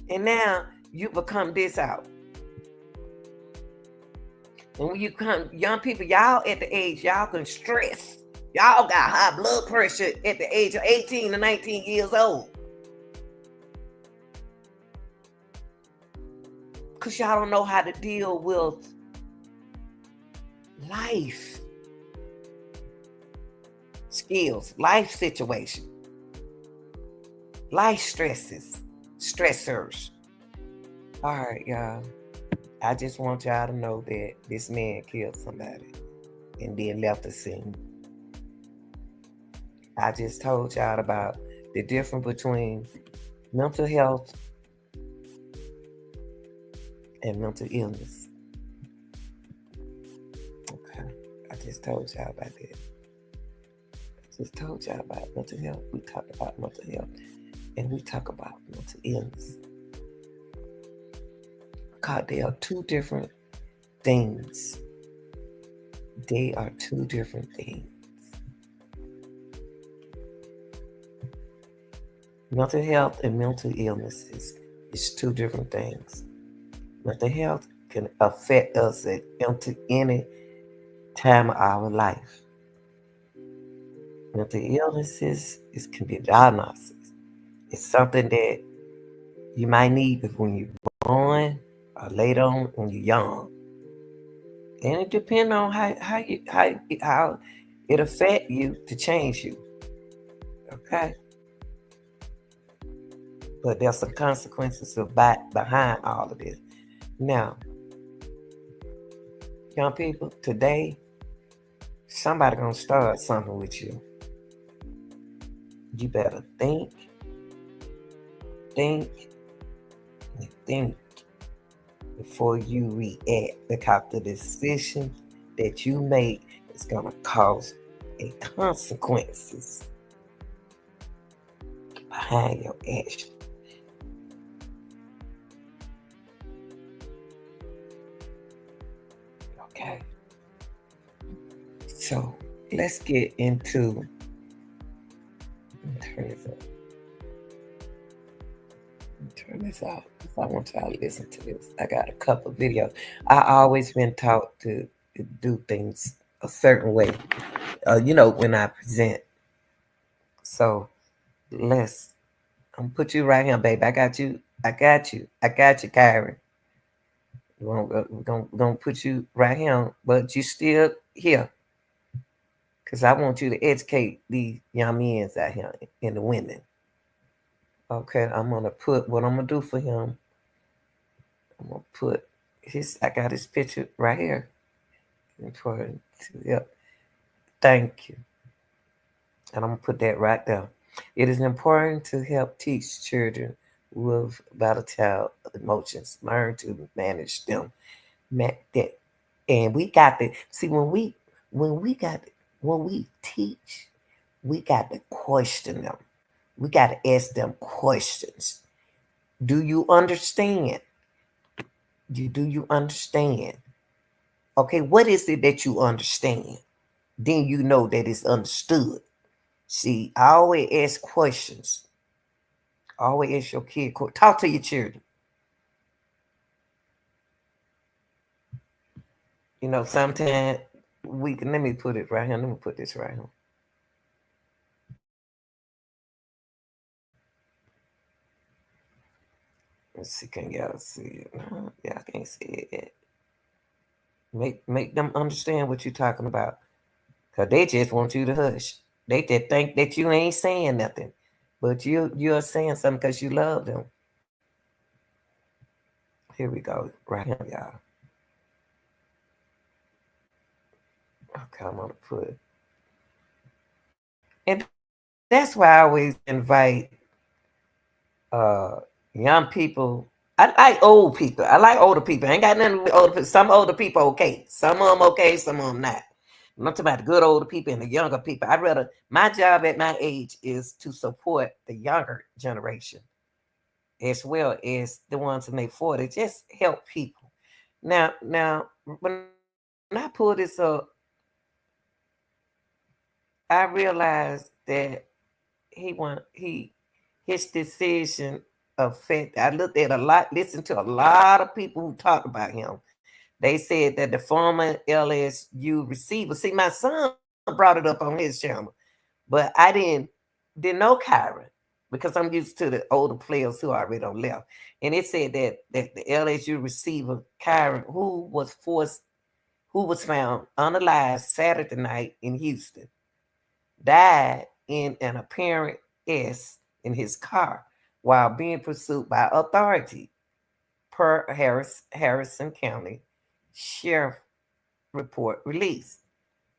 And now you become this out. And when you come, young people, y'all at the age, y'all can stress. Y'all got high blood pressure at the age of 18 to 19 years old. Because y'all don't know how to deal with life skills, life situation, life stresses, stressors. All right, y'all. I just want y'all to know that this man killed somebody and then left the scene. I just told y'all about the difference between mental health and mental illness. Okay. I just told y'all about that. I just told y'all about mental health. We talk about mental health and we talk about mental illness. Because they are two different things. They are two different things. Mental health and mental illness is two different things. Mental health can affect us at any time of our life. Mental illnesses can be a diagnosis. It's something that you might need when you're born or later on when you're young. And it depends on how it affect you to change you. Okay? But there's some consequences behind all of this. Now, young people, today, somebody gonna start something with you. You better think, and think before you react, because the decision that you make is gonna cause a consequences behind your action. Okay. So let's get into turn this off because I want y'all to listen to this. I got a couple of videos. I always been taught to do things a certain way, when I present. So I'm gonna put you right here, baby. I got you, Kyren. We're gonna put you right here, but you still here. Because I want you to educate these young men out here and the women. Okay, I'm gonna put what I'm gonna do for him. I'm gonna put I got his picture right here. Important to help. Thank you. And I'm gonna put that right there. It is important to help teach children with volatile emotions, learn to manage them. And we got to see when we teach, we got to question them. We got to ask them questions. Do you understand? Do you understand? Okay, what is it that you understand? Then you know that it's understood. See, I always ask questions. Always ask your kid. Talk to your children. Sometimes let me put it right here. Let me put this right here. Let's see, can y'all see it? Yeah, I can't see it yet. Make them understand what you're talking about. Because they just want you to hush. They just think that you ain't saying nothing. But you're saying something because you love them. Here we go. Right here, y'all. Okay, I'm going to put. And that's why I always invite young people. I like old people. I like older people. I ain't got nothing with older people. Some older people okay. Some of them okay, some of them not. I'm not talking about the good older people and the younger people. My job at my age is to support the younger generation as well as the ones in their 40s. Just help people. Now, when I pull this up, I realized that his decision affected. I listened to a lot of people who talked about him. They said that the former LSU receiver. See, my son brought it up on his channel, but I didn't know Kyren because I'm used to the older players who already on left. And it said that the LSU receiver Kyren, who was found unalive Saturday night in Houston, died in an apparent in his car. while being pursued by authority, per Harrison County Sheriff report released.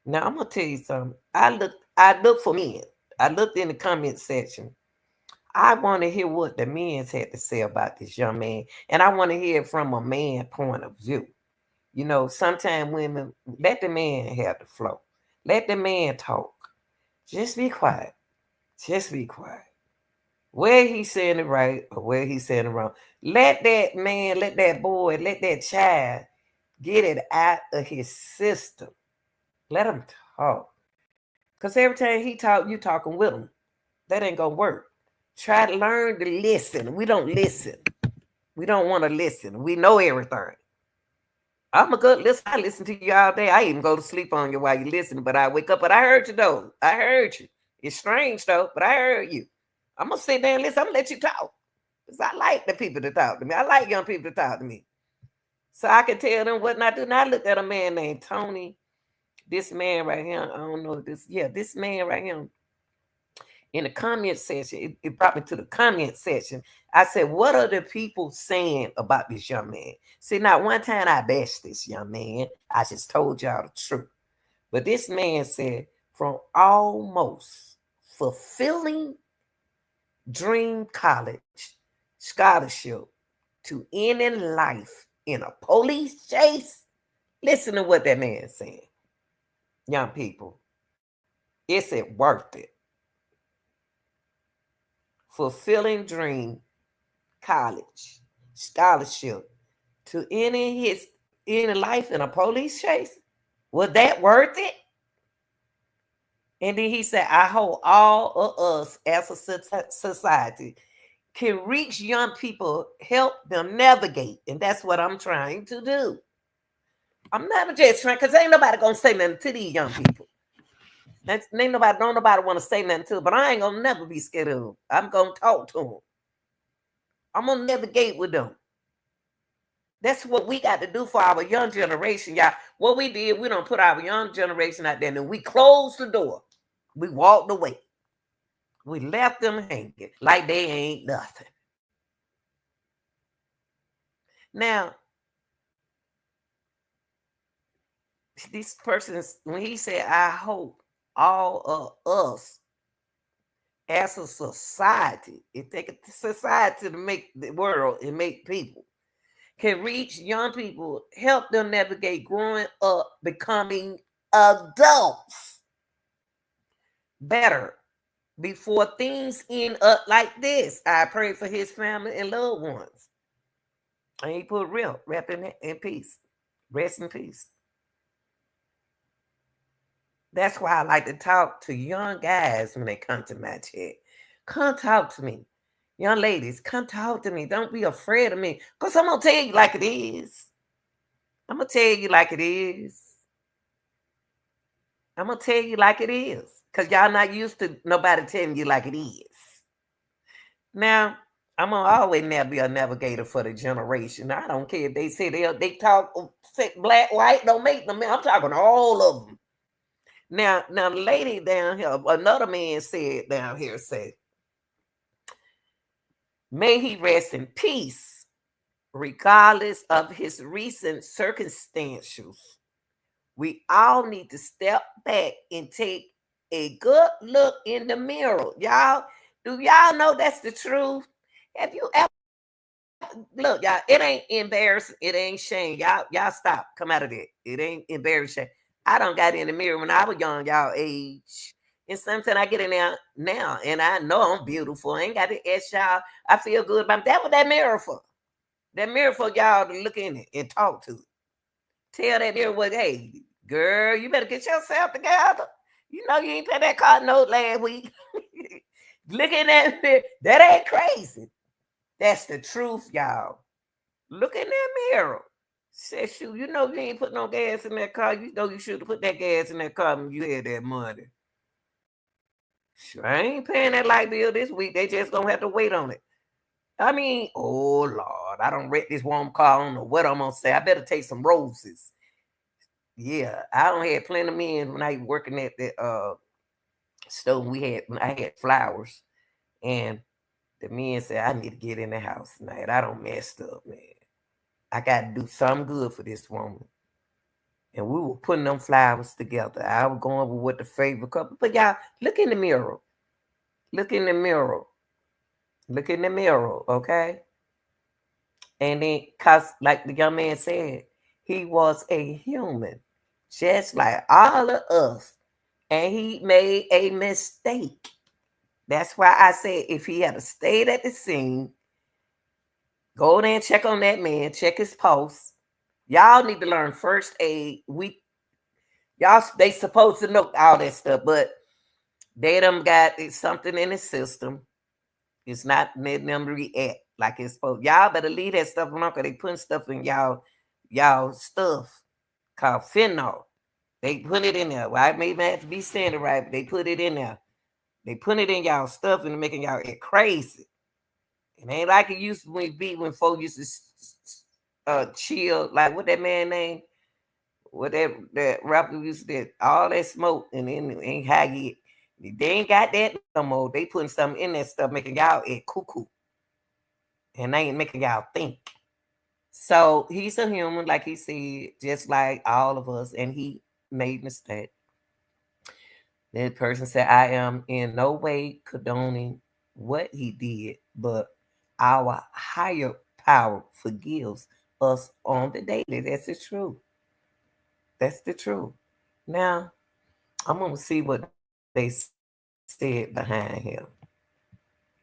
Now I'm gonna tell you something. I looked for men. I looked in the comment section. I want to hear what the men had to say about this young man, and I want to hear it from a man point of view. You know, sometimes women let the man have the flow. Let the man talk. Just be quiet. Just be quiet. Where he's saying it right or where he's saying it wrong. Let that man, let that boy, let that child get it out of his system. Let him talk. Because every time he talk, you talking with him. That ain't going to work. Try to learn to listen. We don't listen. We don't want to listen. We know everything. I'm a good listener. I listen to you all day. I even go to sleep on you while you listen, but I wake up. But I heard you, though. I heard you. It's strange, though, but I heard you. I'm going to sit there and listen. I'm going to let you talk. Because I like the people to talk to me. I like young people to talk to me. So I can tell them what not to do. Now I looked at a man named Tony. This man right here, I don't know this. Yeah, this man right here in the comment section, it brought me to the comment section. I said, what are the people saying about this young man? See, not one time I bashed this young man. I just told y'all the truth. But this man said, from almost fulfilling dream college scholarship to ending life in a police chase. Listen to what that man saying. Young people, is it worth it? Fulfilling dream college scholarship to ending life in a police chase? Was that worth it? And then he said, I hope all of us as a society can reach young people, help them navigate. And that's what I'm trying to do. I'm never just trying, because ain't nobody going to say nothing to these young people. Don't nobody want to say nothing to them, but I ain't going to never be scared of them. I'm going to talk to them. I'm going to navigate with them. That's what we got to do for our young generation, y'all. What we did, we don't put our young generation out there, and we closed the door. We walked away. We left them hanging like they ain't nothing. Now, these persons, when he said, I hope all of us as a society, it takes a society to make the world and make people, can reach young people, help them navigate growing up, becoming adults better before things end up like this. I pray for his family and loved ones. And he put real, rest in peace. Rest in peace. That's why I like to talk to young guys when they come to my chat. Come talk to me. Young ladies, come talk to me. Don't be afraid of me. Because I'm going to tell you like it is. I'm going to tell you like it is. I'm going to tell you like it is. Because y'all not used to nobody telling you like it is. Now, I'm going to always never be a navigator for the generation. I don't care if they say they talk black, white, don't make them. I'm talking all of them. Now the lady down here, another man said down here, said, may he rest in peace, regardless of his recent circumstances. We all need to step back and take a good look in the mirror. Y'all, do y'all know that's the truth? Have you ever, look, y'all, it ain't embarrassing, it ain't shame. Y'all stop, come out of that. It ain't embarrassing. I done got in the mirror when I was young, y'all age. And sometimes I get in there now and I know I'm beautiful. I ain't got to ask y'all. I feel good about that. What that mirror for? That mirror for y'all to look in it and talk to it. Tell that mirror what, hey, girl, you better get yourself together. You know you ain't paid that car note last week. Looking at it, that ain't crazy. That's the truth, y'all. Look in that mirror. Said, shoot, you know you ain't put no gas in that car. You know you should have put that gas in that car when you had that money. Sure, I ain't paying that light bill this week. They just gonna have to wait on it. I mean, oh Lord, I don't wreck this warm car. I don't know what I'm gonna say. I better take some roses. Yeah, I don't have plenty of men when I was working at the stove. When I had flowers, and The men said, I need to get in the house tonight. I don't messed up, man. I got to do something good for this woman. And we were putting them flowers together. I was going with what the favorite couple. But y'all, look in the mirror. Look in the mirror. Look in the mirror, okay? And then, cause like the young man said, he was a human, just like all of us. And he made a mistake. That's why I said if he had stayed at the scene, go there and check on that man, check his pulse. Y'all need to learn first aid. Y'all they supposed to know all that stuff, but they done got something in the system. It's not letting them react like it's supposed. Y'all better leave that stuff alone because they putting stuff in y'all stuff called fentanyl. They put it in there. Well, I may have to be saying it right, but they put it in there. They put it in y'all stuff and making y'all get crazy. It ain't like it used to when folks used to chill, like what that man name, what that rapper used to do, all that smoke and then ain't how you they ain't got that no more. They putting something in that stuff making y'all a cuckoo. And they ain't making y'all think. So he's a human, like he said, just like all of us, and he made mistakes. That person said, I am in no way condoning what he did, but our higher power forgives us on the daily. That's the truth. That's the truth. Now, I'm going to see what they said behind him.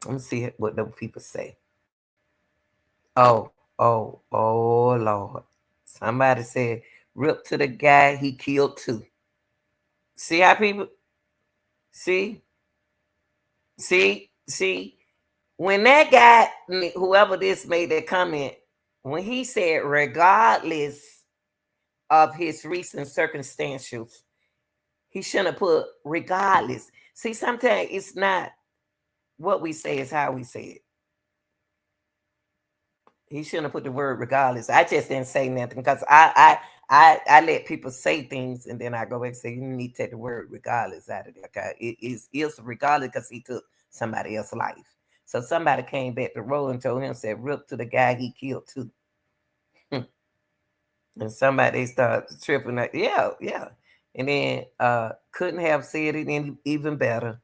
I'm going to see what those people say. Oh, Lord. Somebody said, rip to the guy he killed too. See how people, see, see, when that guy, whoever this made that comment, when he said, regardless of his recent circumstances, he shouldn't have put regardless. See, sometimes it's not what we say, it's how we say it. He shouldn't have put the word regardless. I just didn't say nothing because I let people say things and then I go back and say you need to take the word regardless out of there. Okay? It is regardless because he took somebody else's life. So somebody came back to roll and told him, said, rip to the guy he killed too. And somebody started tripping like, yeah. And then couldn't have said it any, even better.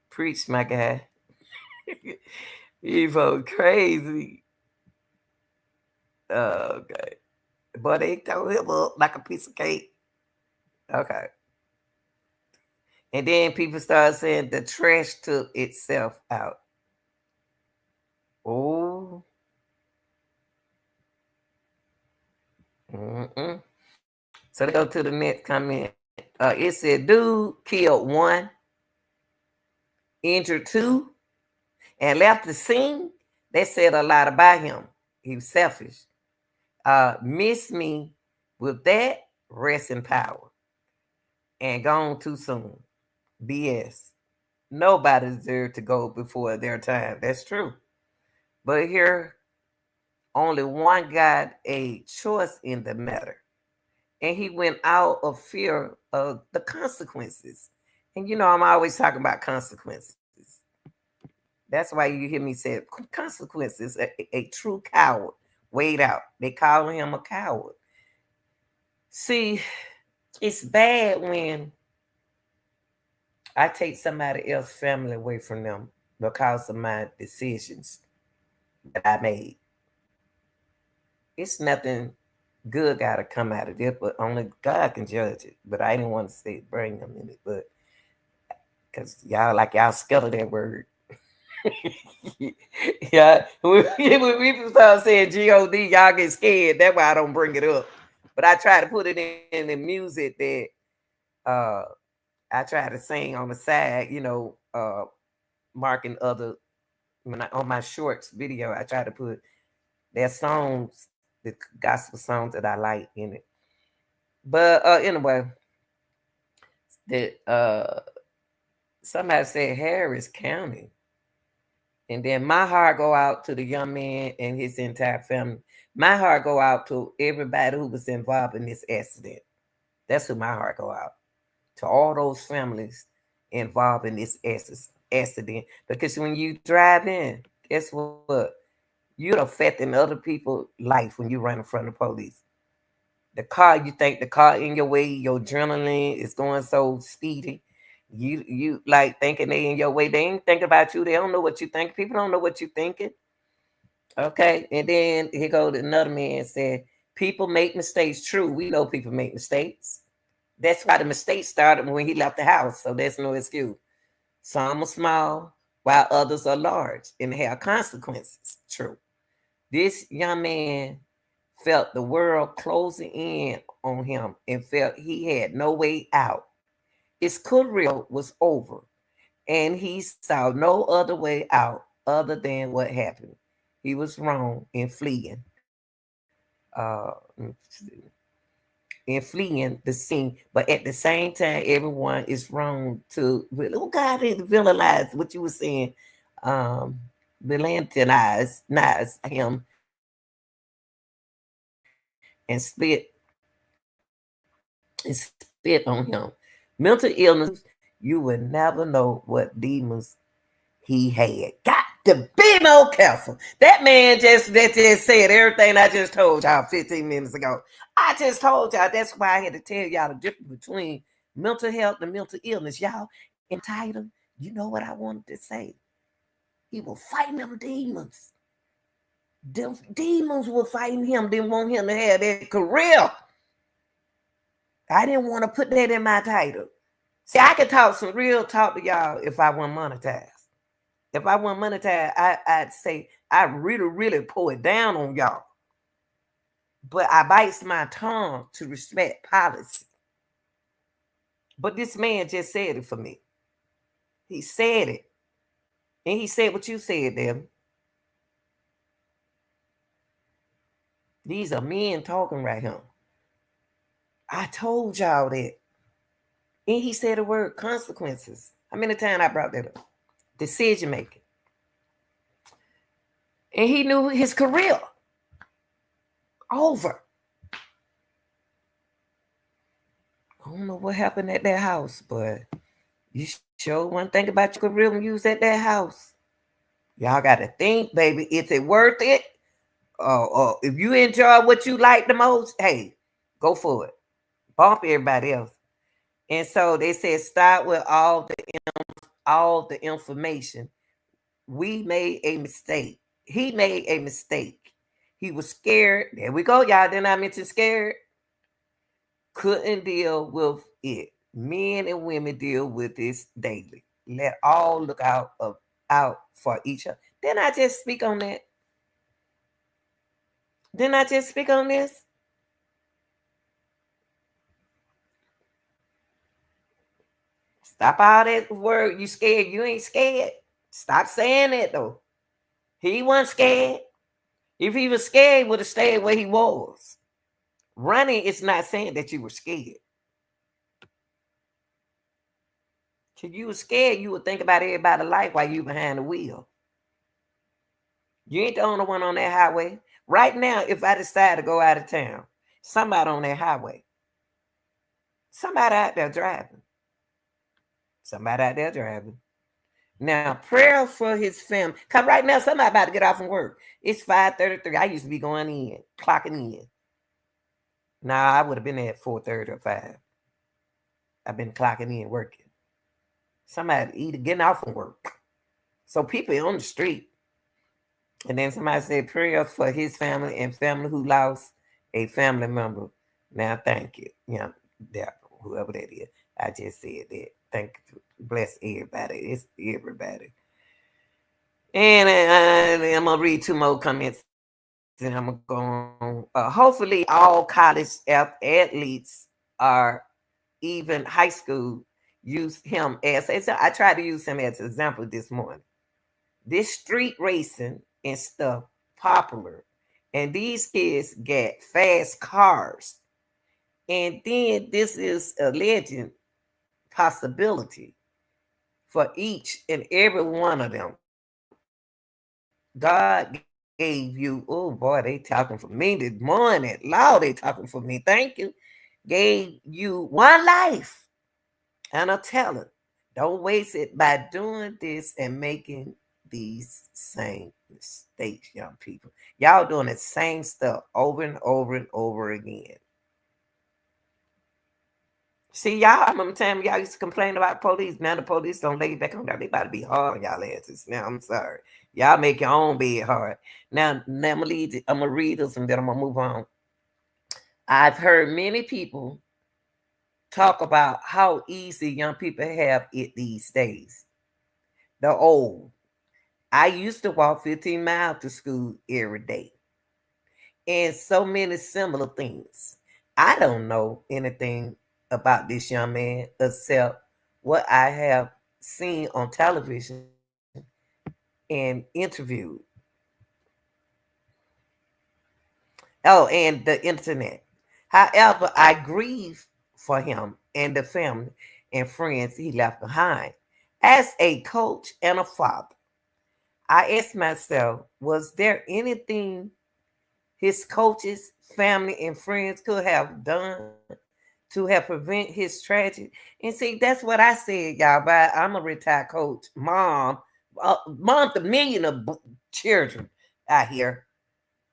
Preach, my guy. You vote crazy. Okay. But they throw him up like a piece of cake. Okay. And then people start saying the trash took itself out. Oh. Mm-mm. So they go to the next comment. It said, dude killed one, injured two, and left the scene. That said a lot about him. He was selfish. Miss me with that, rest in power. And gone too soon. BS. Nobody deserved to go before their time. That's true. But here, only one got a choice in the matter. And he went out of fear of the consequences. And I'm always talking about consequences. That's why you hear me say consequences. A true coward. Wait out. They call him a coward. See, it's bad when I take somebody else's family away from them because of my decisions that I made. It's nothing good got to come out of it, but only God can judge it. But I didn't want to say bring them in it, but because y'all scared of that word. Yeah, when people start saying God, y'all get scared. That's why I don't bring it up. But I try to put it in the music that I try to sing on the side. Marking other on my shorts video. I try to put their songs, the gospel songs that I like in it. But anyway, that somebody said Harris County. And then my heart go out to the young man and his entire family. My heart go out to everybody who was involved in this accident. That's who my heart go out. To all those families involved in this accident. Because when you drive in, guess what? You're affecting other people's life when you run in front of the police. The car, you think the car in your way, your adrenaline is going so speedy. You like thinking they in your way. They ain't thinking about you. They don't know what you think. People don't know what you thinking. Okay. And then here goes another man said, people make mistakes. True. We know people make mistakes. That's why the mistake started when he left the house. So there's no excuse. Some are small while others are large and have consequences. True. This young man felt the world closing in on him and felt he had no way out. His career was over, and he saw no other way out other than what happened. He was wrong in fleeing. In fleeing the scene, but at the same time, everyone is wrong to. Oh God, it villainize what you were saying, um, villainize him and spit on him. Mental illness, you would never know what demons he had. Got to be more careful. That man just said everything I just told y'all 15 minutes ago. I just told y'all. That's why I had to tell y'all the difference between mental health and mental illness. Y'all entitled. You know what I wanted to say? He was fighting them demons. Them demons were fighting him. Didn't want him to have that career. I didn't want to put that in my title. See, I could talk some real talk to y'all if I wasn't monetized. If I wasn't monetized, I'd say I really pour it down on y'all. But I bites my tongue to respect policy. But this man just said it for me. He said it. And he said what you said, Devin. These are men talking right here. I told y'all that. And he said the word consequences. How many times I brought that up? Decision making. And he knew his career over. I don't know what happened at that house, but you sure one thing about your career when you was at that house. Y'all got to think, baby, is it worth it? Or if you enjoy what you like the most, hey, go for it. Bump everybody else. And so they said start with all the information. We made a mistake. He made a mistake. He was scared. There we go, y'all. Didn't I mention scared? Couldn't deal with it. Men and women deal with this daily. Let all look out for each other. Didn't I just speak on that? Didn't I just speak on this? Stop all that word. You scared. You ain't scared. Stop saying that though. He wasn't scared. If he was scared, he would have stayed where he was. Running is not saying that you were scared. If you were scared, you would think about everybody's life while you behind the wheel. You ain't the only one on that highway. Right now, if I decide to go out of town, somebody on that highway. Somebody out there driving. Somebody out there driving. Now, prayer for his family. Because right now, somebody about to get off from work. It's 5:33. I used to be going in, clocking in. Nah, I would have been there at 4:30 or 5. I've been clocking in, working. Somebody either getting off from work. So people on the street. And then somebody said prayers for his family and family who lost a family member. Now, thank you. Yeah, whoever that is. I just said that. Thank you. Bless everybody. It's everybody. And I'm going to read 2 more comments. And I'm going to go on. Hopefully, all college athletes are even high school use him as. I tried to use him as an example this morning. This street racing and stuff popular. And these kids get fast cars. And then this is a legend possibility for each and every one of them. God gave you, oh boy, they talking for me this morning. Lord, they talking for me. Thank you. Gave you one life and a talent. Don't waste it by doing this and making these same mistakes, young people. Y'all doing the same stuff over and over and over again. See, y'all, I remember time y'all used to complain about police. Now the police don't lay back on y'all. They about to be hard on y'all asses. Now, I'm sorry. Y'all make your own bed hard. Now I'm going to read this and then I'm going to move on. I've heard many people talk about how easy young people have it these days. The old. I used to walk 15 miles to school every day. And so many similar things. I don't know anything about this young man except what I have seen on television and interviewed. Oh, and the internet. However, I grieve for him and the family and friends he left behind. As a coach and a father, I asked myself, was there anything his coaches, family, and friends could have done to have prevent his tragedy? And see, that's what I said, y'all. But I'm a retired coach, mom to million of children out here,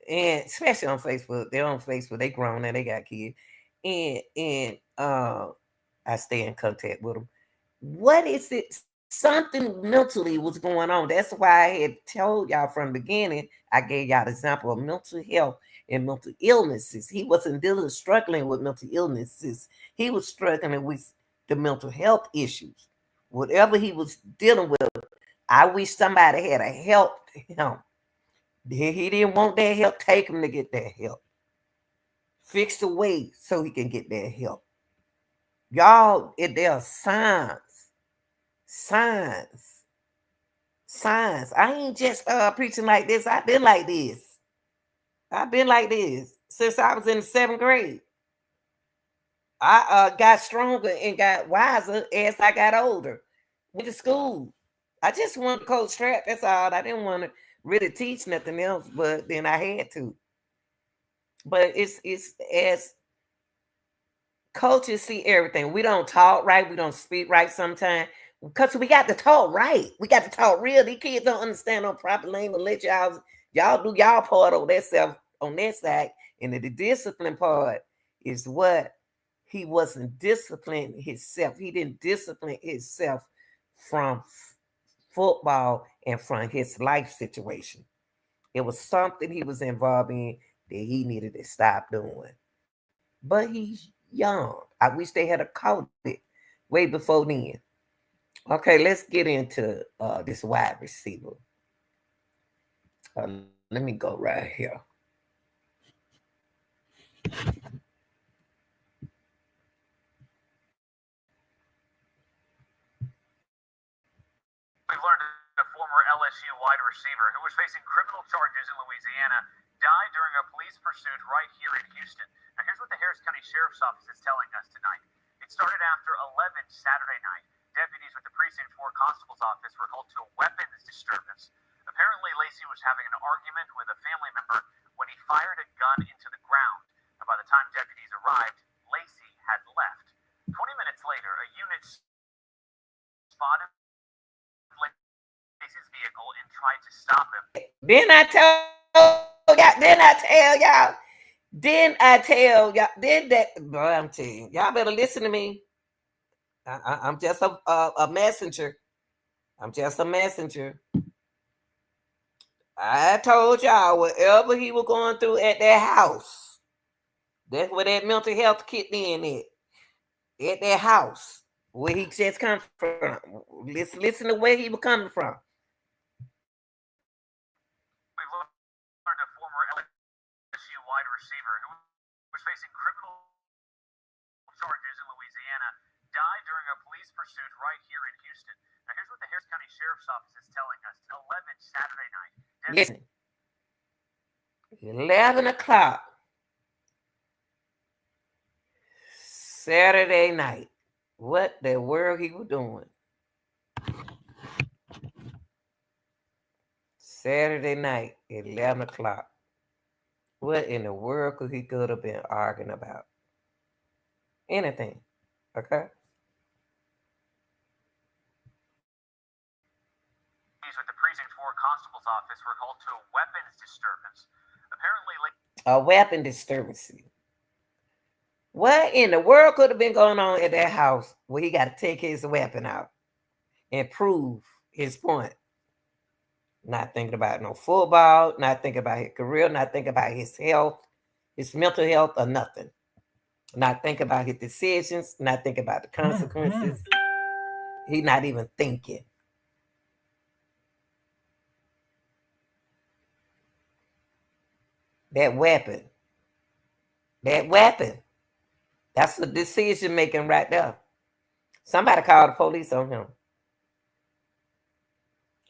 and especially on Facebook. They're on Facebook. They grown and they got kids, and I stay in contact with them. What is it? Something mentally was going on. That's why I had told y'all from the beginning. I gave y'all the example of mental health and mental illnesses. He wasn't dealing struggling with mental illnesses. He was struggling with the mental health issues. Whatever he was dealing with, I wish somebody had helped him. He didn't want that help. Take him to get that help. Fix the way so he can get that help. Y'all, there are signs. I ain't just preaching like this. I've been like this. Since I was in the 7th grade. I got stronger and got wiser as I got older. Went to school. I just wanted to coach strap. That's all. I didn't want to really teach nothing else, but then I had to. But it's as coaches see everything. We don't talk right. We don't speak right sometimes because we got to talk right. We got to talk real. These kids don't understand on proper language. Let y'all do y'all part on that self on that side. And the discipline part is what he wasn't disciplining himself. He didn't discipline himself from football and from his life situation. It was something he was involved in that he needed to stop doing. But he's young. I wish they had caught it way before then. Okay, let's get into this wide receiver. Let me go right here. We've learned a former LSU wide receiver who was facing criminal charges in Louisiana died during a police pursuit right here in Houston. Now, here's what the Harris County Sheriff's Office is telling us tonight. It started after 11 Saturday night. Deputies with the Precinct 4 Constable's Office were called to a weapons disturbance. Apparently, Lacy was having an argument with a family member when he fired a gun into the ground. And by the time deputies arrived, Lacy had left. 20 minutes later, a unit spotted Lacy's vehicle and tried to stop him. Then I tell y'all, then that, boy, I'm telling you, y'all better listen to me. I'm just a messenger. I'm just a messenger. I told y'all whatever he was going through at that house, that's where that mental health kicked in at that house where he just come from. Listen to where he was coming from. We learned a former LSU wide receiver who was facing criminal charges in Louisiana died during a police pursuit right here in Houston. Now, here's what the Harris County Sheriff's Office is telling us. 11 Saturday night. Listen, 11 o'clock Saturday night. What the world he was doing? Saturday night, 11 o'clock. What in the world could have been arguing about? Anything. Okay? Details office were called to a weapons disturbance. Apparently, a weapon disturbance. What in the world could have been going on at that house where he got to take his weapon out and prove his point? Not thinking about no football, not thinking about his career, not thinking about his health, his mental health, or nothing. Not thinking about his decisions, not thinking about the consequences. He not even thinking. That weapon. That's the decision making right there. Somebody called the police on him.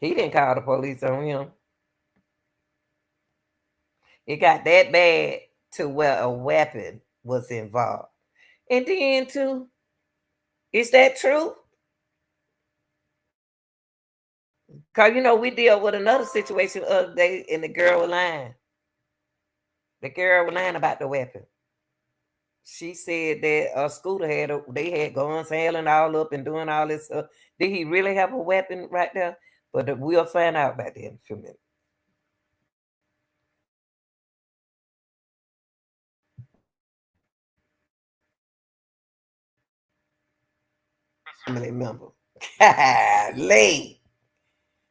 He didn't call the police on him. It got that bad to where a weapon was involved. And then too, is that true? Because we dealt with another situation the other day and the girl was lying. The girl was lying about the weapon. She said that a scooter they had guns hailing all up and doing all this stuff. Did he really have a weapon right there? But we'll find out about that in a few minutes. Family member. Lee.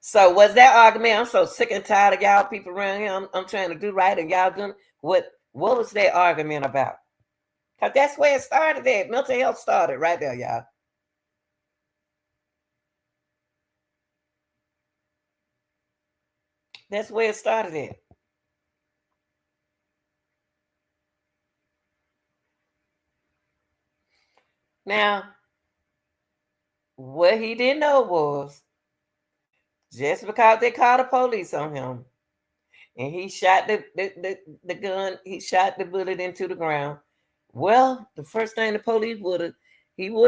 So was that argument? I'm so sick and tired of y'all people around here. I'm trying to do right and y'all doing what was that argument about? Because that's where it started at. Mental health started right there, y'all. That's where it started at. Now, what he didn't know was just because they called the police on him and he shot the gun, he shot the bullet into the ground. Well, the first thing the police would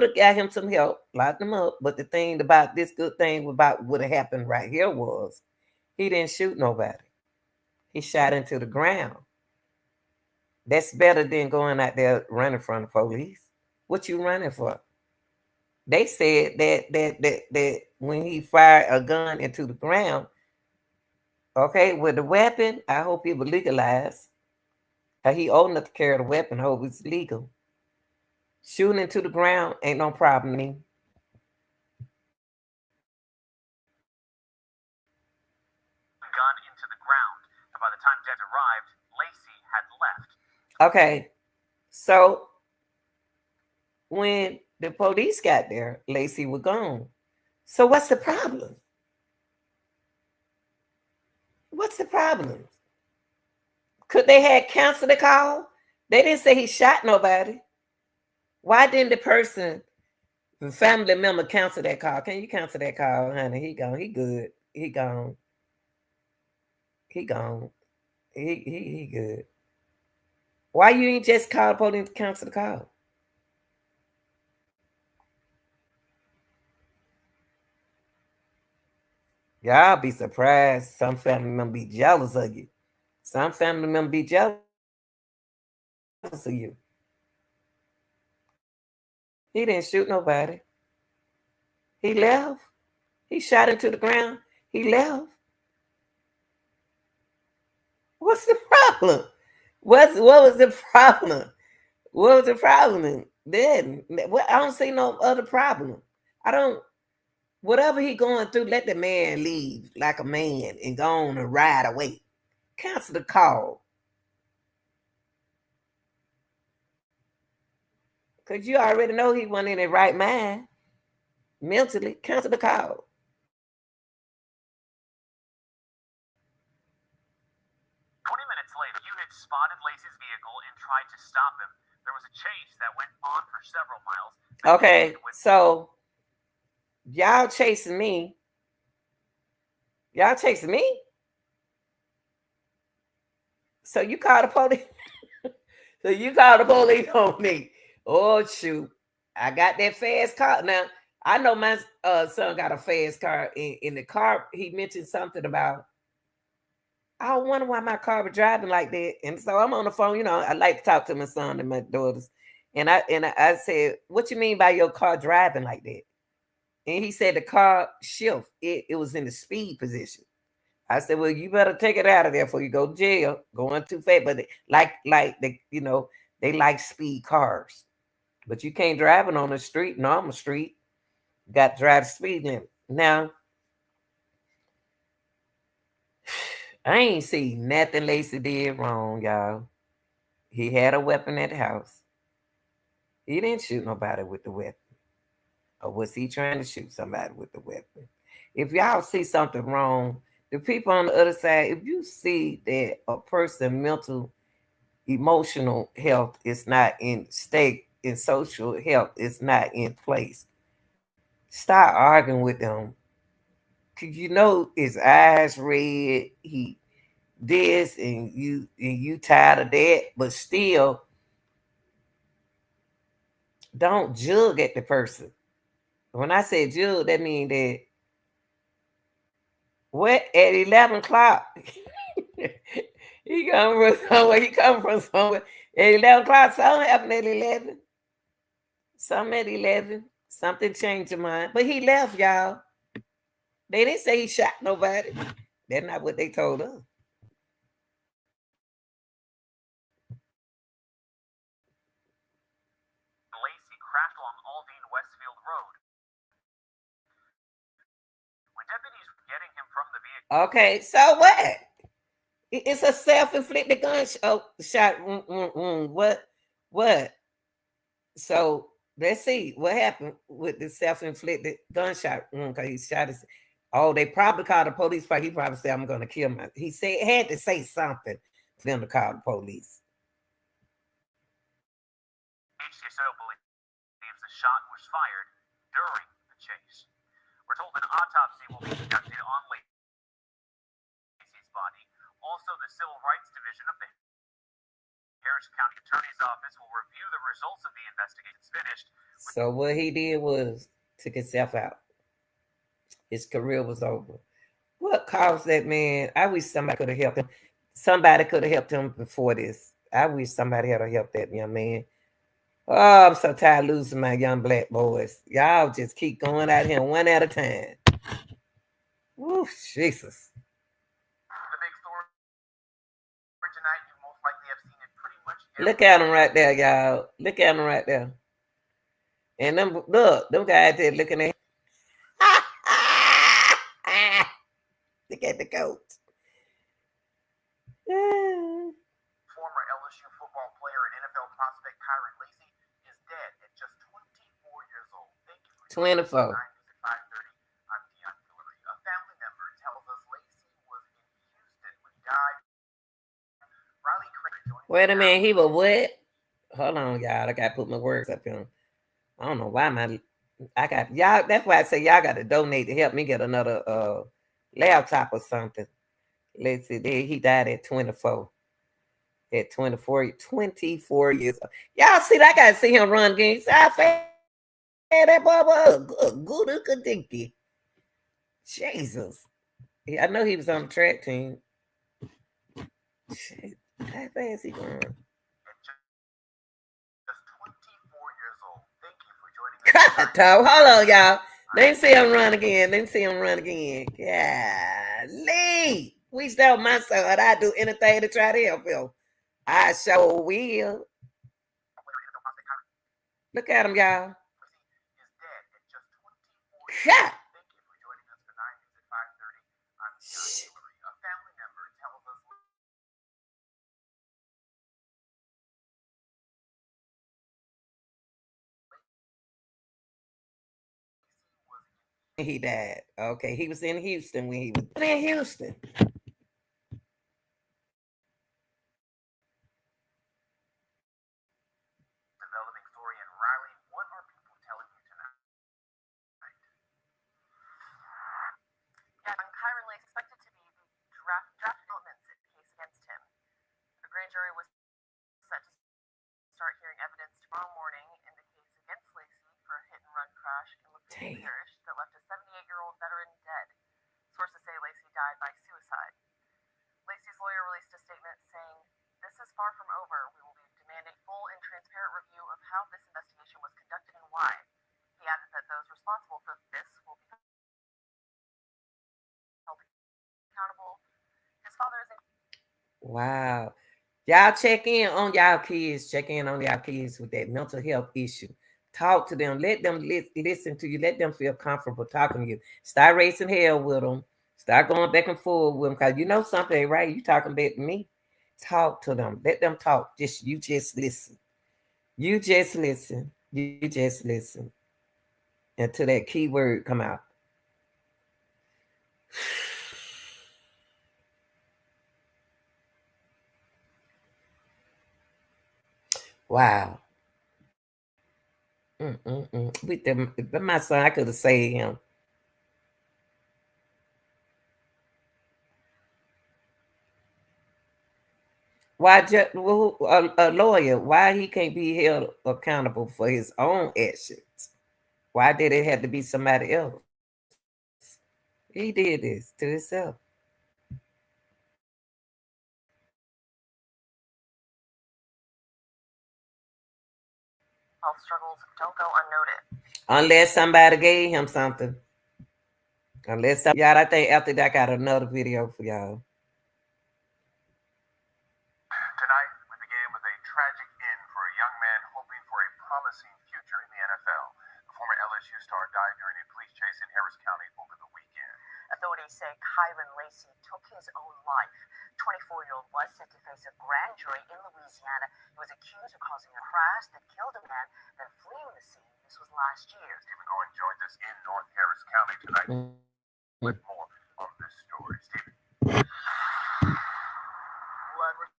have got him some help, locked him up. But the thing about this good thing about what happened right here was he didn't shoot nobody. He shot into the ground. That's better than going out there running from the police. What you running for? They said that when he fired a gun into the ground, okay, with the weapon, I hope it was legalized. He old enough to carry the weapon, I hope it's legal. Shooting into the ground ain't no problem. Gun into the ground, and by the time Dad arrived, Lacy had left. Okay, so when the police got there, Lacy was gone. So what's the problem? What's the problem? Could they have canceled the call? They didn't say he shot nobody. Why didn't the family member cancel that call? Can you cancel that call, honey? He gone. He good. He gone. He gone. He good. Why you ain't just call the police to cancel the call? Y'all be surprised. Some family members be jealous of you. Some family members be jealous of you. He didn't shoot nobody. He left. He shot into the ground. He left. What's the problem? What was the problem? What was the problem then? I don't see no other problem. Whatever he going through, let the man leave like a man and go on and ride away. Cancel the call. Because you already know he wasn't in his right mind. Mentally, cancel the call. Later, units spotted Lacy's vehicle and tried to stop him. There was a chase that went on for several miles. Okay, so y'all chasing me. Y'all chasing me? So you called the police? So you called the police on me. Oh, shoot. I got that fast car. Now, I know my son got a fast car. In the car, he mentioned something about, I wonder why my car was driving like that. And so I'm on the phone, I like to talk to my son and my daughters. And I said, what you mean by your car driving like that? And he said the car shift. It was in the speed position. I said, well, you better take it out of there before you go to jail. Going too fast, but like they, they like speed cars, but you can't drive it on the street, normal street. You got to drive the speed limit. Now, I ain't see nothing Lacy did wrong, y'all. He had a weapon at the house. He didn't shoot nobody with the weapon. Or was he trying to shoot somebody with the weapon? If y'all see something wrong, the people on the other side, if you see that a person mental, emotional health is not in state, in social health is not in place, start arguing with them. Cause you know his eyes red, he this and you tired of that, but still don't jug at the person. When I say jug, that means that what at 11 o'clock he come from somewhere. He come from somewhere at 11 o'clock. Something happened at 11. Something at 11. Something changed your mind, but he left, y'all. They didn't say he shot nobody. That's not what they told us. Lacy crashed along Aldine Westfield Road. When deputies were getting him from the vehicle. Okay, so what? It's a self-inflicted gunshot. What? What? So let's see what happened with the self-inflicted gunshot. Because he shot his. Oh, they probably called the police. He probably said, "I'm going to kill my." He said had to say something for them to call the police. HCSO believes the shot was fired during the chase. We're told an autopsy will be conducted on Lacy's body. Also, the Civil Rights Division of the Harris County Attorney's Office will review the results of the investigations finished. So what he did was took himself out. His career was over. What caused that man? I wish somebody could have helped him. Somebody could have helped him before this. I wish somebody had helped that young man. Oh, I'm so tired of losing my young black boys. Y'all just keep going out here one at a time. Woo, Jesus. The big story tonight, you most likely have seen it pretty much. Look at him right there, y'all. Look at him right there. And them guys there looking at. Look at the coach. Former LSU football player and NFL prospect Kyren Lacy is dead at just 24 years old. Thank you for 24. 5:30. I'm Dion Hillary. A family member tells us Lacy was in Houston when he died. Riley Craig. Wait a minute, he was what? Hold on, y'all. I gotta put my words up here. I don't know why I got y'all. That's why I say y'all got to donate to help me get another laptop or something. Let's see. There he died at 24. At 24 years old. Y'all see that? I gotta see him run again. I fed that boy good dicky. Jesus. I know he was on the track team. Shit. How fast he going? Just 24 years old. Thank you for joining us. God, hold on, y'all. Let me see him run again. Golly. We still my son. I do anything to try to help him. I sure will. Look at him, y'all. Is dead at just 24 years. Thank you for joining us tonight. It's at 5:30. I'm Dion Hillary. A family member tells us. He died. Okay, he was in Houston when he was in Houston. Developing story in Riley. What are people telling you tonight? Yeah, Kyren Lacy expected to be the draft developments in the case against him. The grand jury was set to start hearing evidence tomorrow morning in the case against Lacy for a hit-and-run crash in Lapeer Parish that left a 78-year-old veteran dead. Sources say Lacy died by suicide. Lacy's lawyer released a statement saying, "This is far from over. We will be demanding full and transparent review of how this investigation was conducted and why." He added that those responsible for this will be held accountable Wow. Y'all check in on y'all kids. Check in on y'all kids with that mental health issue. Talk to them. Let them listen to you. Let them feel comfortable talking to you. Start raising hell with them. Start going back and forth with them. Because you know something ain't right. You talking back to me. Talk to them. Let them talk. You just listen. You just listen. You just listen. Until that key word come out. Wow. With them, my son, I could have saved him. Why a lawyer? Why he can't be held accountable for his own actions? Why did it have to be somebody else? He did this to himself. Health struggles don't go unnoticed. Unless somebody gave him something. Y'all, I think after that, I got another video for y'all. Tonight, we began with a tragic end for a young man hoping for a promising future in the NFL. The former LSU star died during a police chase in Harris County over the weekend. Authorities say Kyren Lacy took his own life. 24-year-old was set to face a grand jury in Louisiana. He was accused of causing a crash that killed a man, then fleeing the scene. This was last year. Stephen Cohen joins us in North Harris County tonight with more on this story. Stephen. Well, we're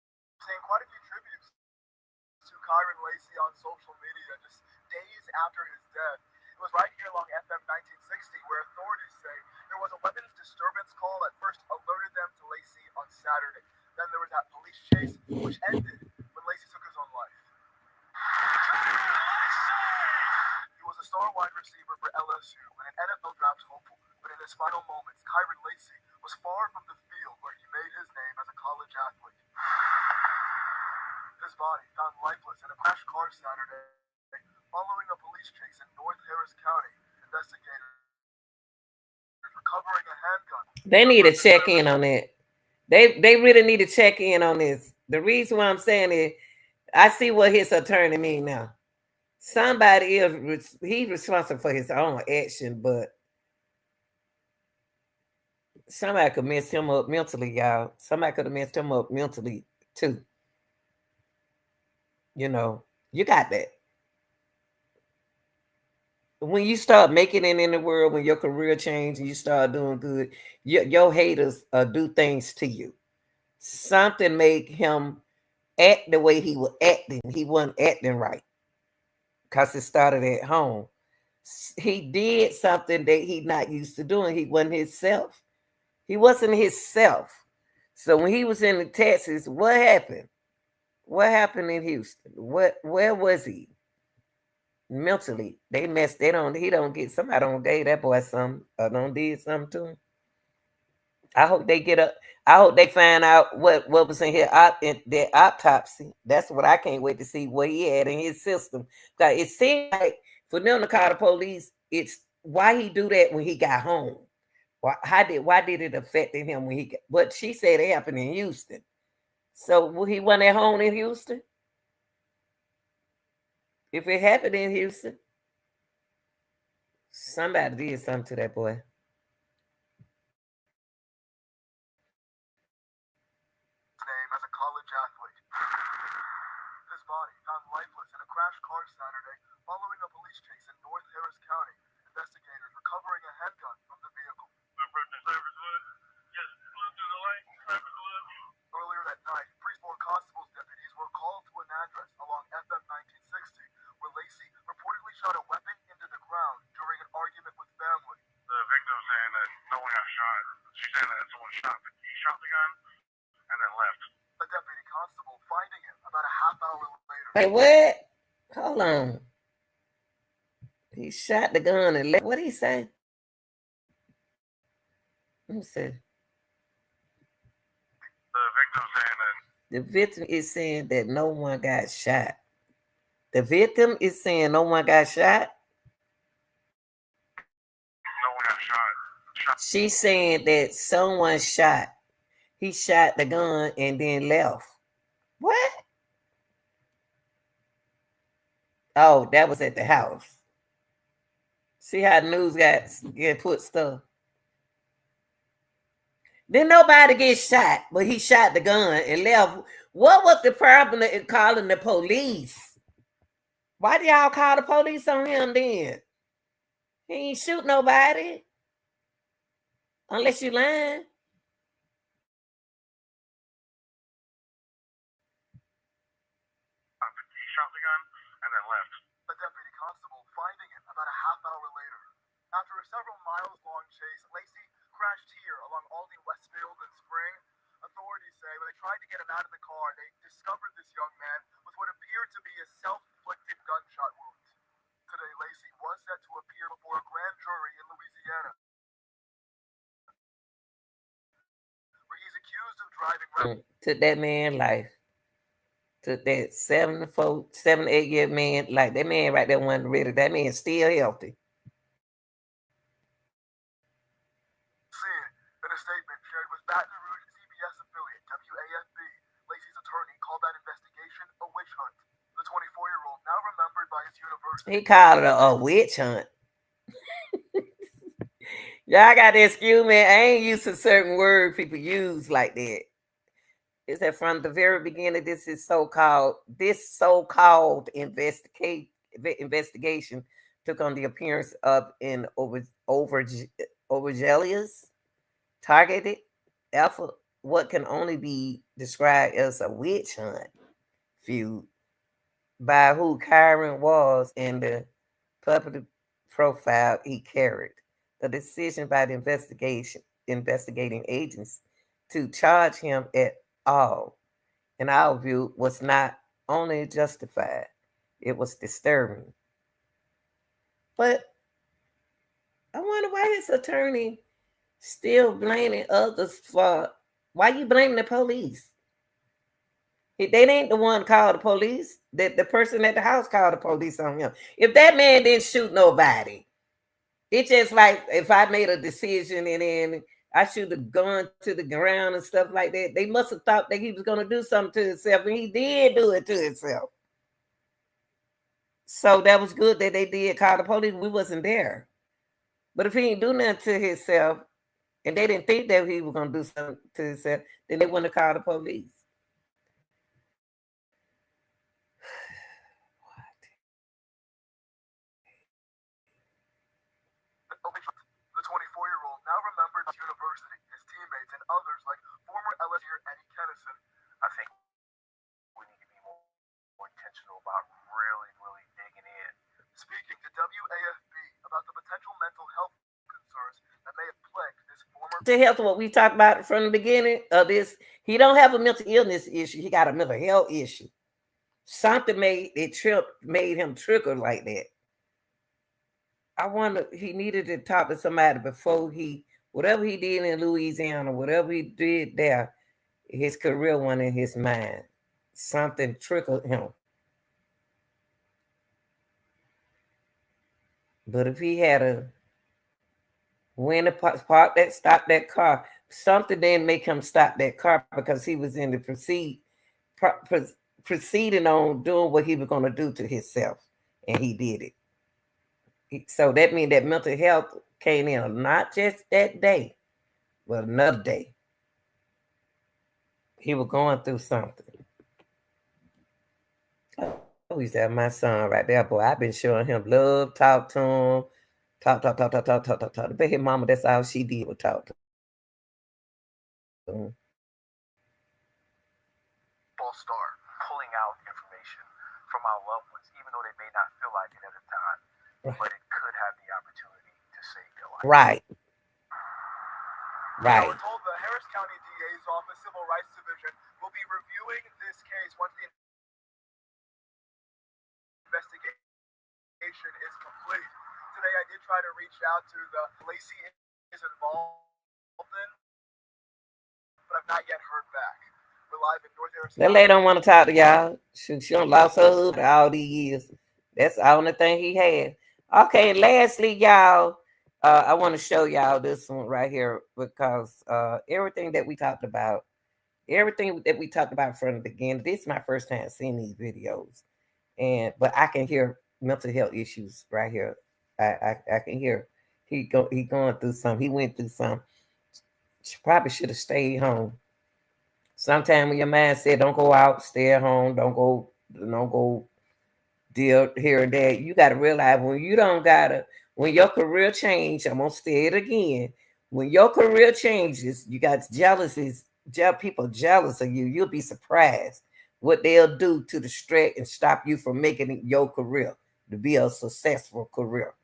seeing quite a few tributes to Kyren Lacy on social media just days after his death. It was right here along FM 1960 where authorities say there was a weapons disturbance call that first alerted them to Lacy on Saturday. Then there was that police chase, which ended when Lacy took his own life. He was a star wide receiver for LSU and an NFL draft hopeful, but in his final moments, Kyren Lacy was far from the field where he made his name as a college athlete. His body found lifeless in a crashed car Saturday following a police chase in North Harris County. Investigators recovering a handgun. They need to check in on that. They really need to check in on this. The reason why I'm saying it, I see what his attorney mean now. Somebody is he's responsible for his own action, but somebody could mess him up mentally, y'all. Somebody could have messed him up mentally too. You know, you got that. When you start making it in the world, when your career changes and you start doing good, your haters do things to you. Something made him act the way he was acting. He wasn't acting right because it started at home. He did something that he not used to doing. He wasn't himself. He wasn't himself. So when he was in Texas, what happened? What happened in Houston? Where was he? Mentally, they messed. He don't get somebody don't gave that boy something or don't did something to him. I hope they get up. I hope they find out what was in here in their autopsy. That's what I can't wait to see what he had in his system. Because it seems like for them to call the police, it's why he do that when he got home. Why did it affect him when he got? But she said it happened in Houston. So he wasn't at home in Houston. If it happened in Houston, somebody did something to that boy. Name as a college athlete. His body found lifeless in a crashed car Saturday following a police chase in North Harris County. Investigators recovering a handgun from the vehicle. Earlier that night, Freeport Constable's deputies were called to an address along FM 1960 where Lacy reportedly shot a weapon into the ground during an argument with family. The victim saying that no one got shot. She's saying that someone he shot the gun and then left. A deputy constable finding him about a half hour later. Hey, what? Hold on. He shot the gun and left. What did he say? Let me see. The victim is saying that no one got shot. The victim is saying no one got shot. No one got shot. She's saying that someone shot. he shot the gun and then left. What? Oh, that was at the house. See how the news get put stuff. Then nobody get shot, but he shot the gun and left. What was the problem in calling the police? Why did y'all call the police on him then? He ain't shoot nobody. Unless you lying. He shot the gun and then left. A deputy constable finding him about a half hour later. After a several miles-long chase, Lacy crashed here along Aldi Westfield in Spring. Authorities say when they tried to get him out of the car, they discovered this young man with what appeared to be a self-inflicted gunshot wound. Today, Lacy was set to appear before a grand jury in Louisiana, where he's accused of driving. Took that man life. Took that 7 to 8 year man, like that man right there wasn't ready. That man still healthy. In a statement shared with Baton Rouge CBS affiliate WAFB, Lacy's attorney called that investigation a witch hunt. The 24-year-old, now remembered by his university. He called it a witch hunt. Y'all got to excuse me. I ain't used to certain words people use like that. Is that from the very beginning? This so-called investigation took on the appearance of an overzealous, targeted effort, what can only be described as a witch hunt feud by who Kyren was and the public profile he carried. The decision by the investigating agents to charge him at all, in our view, was not only justified, it was disturbing. But I wonder why his attorney still blaming others for, why you blaming the police? They ain't the one called the police. The person at the house called the police on him. If that man didn't shoot nobody, it's just like if I made a decision and then I should have gone to the ground and stuff like that. They must have thought that he was going to do something to himself, and he did do it to himself. So that was good that they did call the police. We wasn't there. But if he didn't do nothing to himself, and they didn't think that he was going to do something to himself, then they wouldn't have called the police. The 24-year-old, now remembered at university, his teammates, and others like former LSU Eddie Kennison. I think we need to be more intentional about really digging in. Speaking to WAFB about the potential mental health concerns that may have plagued this former. The health, what we talked about from the beginning of this, he don't have a mental illness issue. He got a mental health issue. Something made him trigger like that. I wonder, he needed to talk to somebody before whatever he did in Louisiana, whatever he did there, his career went in his mind. Something triggered him. But if he had stop that car, something didn't make him stop that car because he was in the proceeding on doing what he was going to do to himself, and he did it. So that means that mental health came in not just that day, but another day. He was going through something. Oh, he's that my son right there, boy. I've been showing him love, talk to him, talk. I bet his mama, that's all she did was talk to him. We'll start pulling out information from our loved ones, even though they may not feel like it at the time. Right. But it could have the opportunity to save their life. Right. We're told the Harris County DA's Office Civil Rights Division will be reviewing this case once the investigation is complete. Today I did try to reach out to the Lacy is involved in, but I've not yet heard back. We're live in North Harrison. That lady don't want to talk to y'all. She don't lost her husband all these years. That's the only thing he had. Okay, lastly, y'all, I want to show y'all this one right here because everything that we talked about from the beginning. This is my first time seeing these videos, and but I can hear mental health issues right here. I can hear he going through some. He went through some. She probably should have stayed home. Sometimes when your mind said don't go out, stay at home, don't go deal here and there. You gotta realize when your career change, I'm gonna say it again. When your career changes, you got people jealous of you. You'll be surprised what they'll do to distract and stop you from making it your career to be a successful career.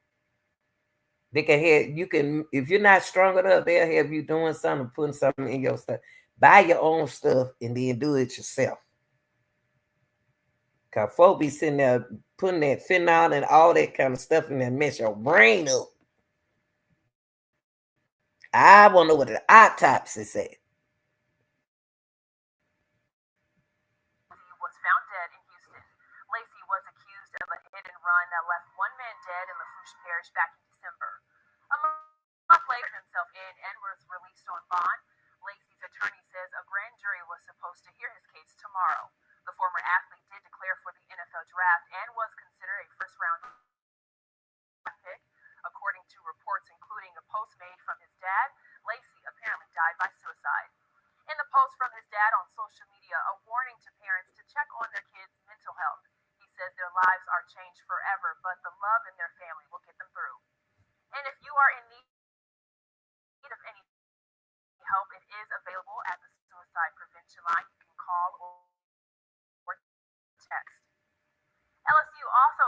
They can have you can if you're not strong enough, they'll have you doing something, putting something in your stuff. Buy your own stuff and then do it yourself. Cause folk be sitting there putting that phenol and all that kind of stuff in there, mess your brain up. I want to know what the autopsy said. Was found dead in Houston. Lacy was accused of a hit and run that left one man dead in Lafourche Parish back in December. A month later, himself in and was released on bond. Lacy's attorney says a grand jury was supposed to hear his case tomorrow. The former athlete did declare for the NFL draft and was considered a first-round pick. According to reports including a post made from his dad, Lacy apparently died by suicide. In the post from his dad on social media, a warning to parents to check on their kids' mental health. He says their lives are changed forever, but the love in their family will get them through. And if you are in need of any help, it is available at the suicide prevention line. You can call or text. LSU also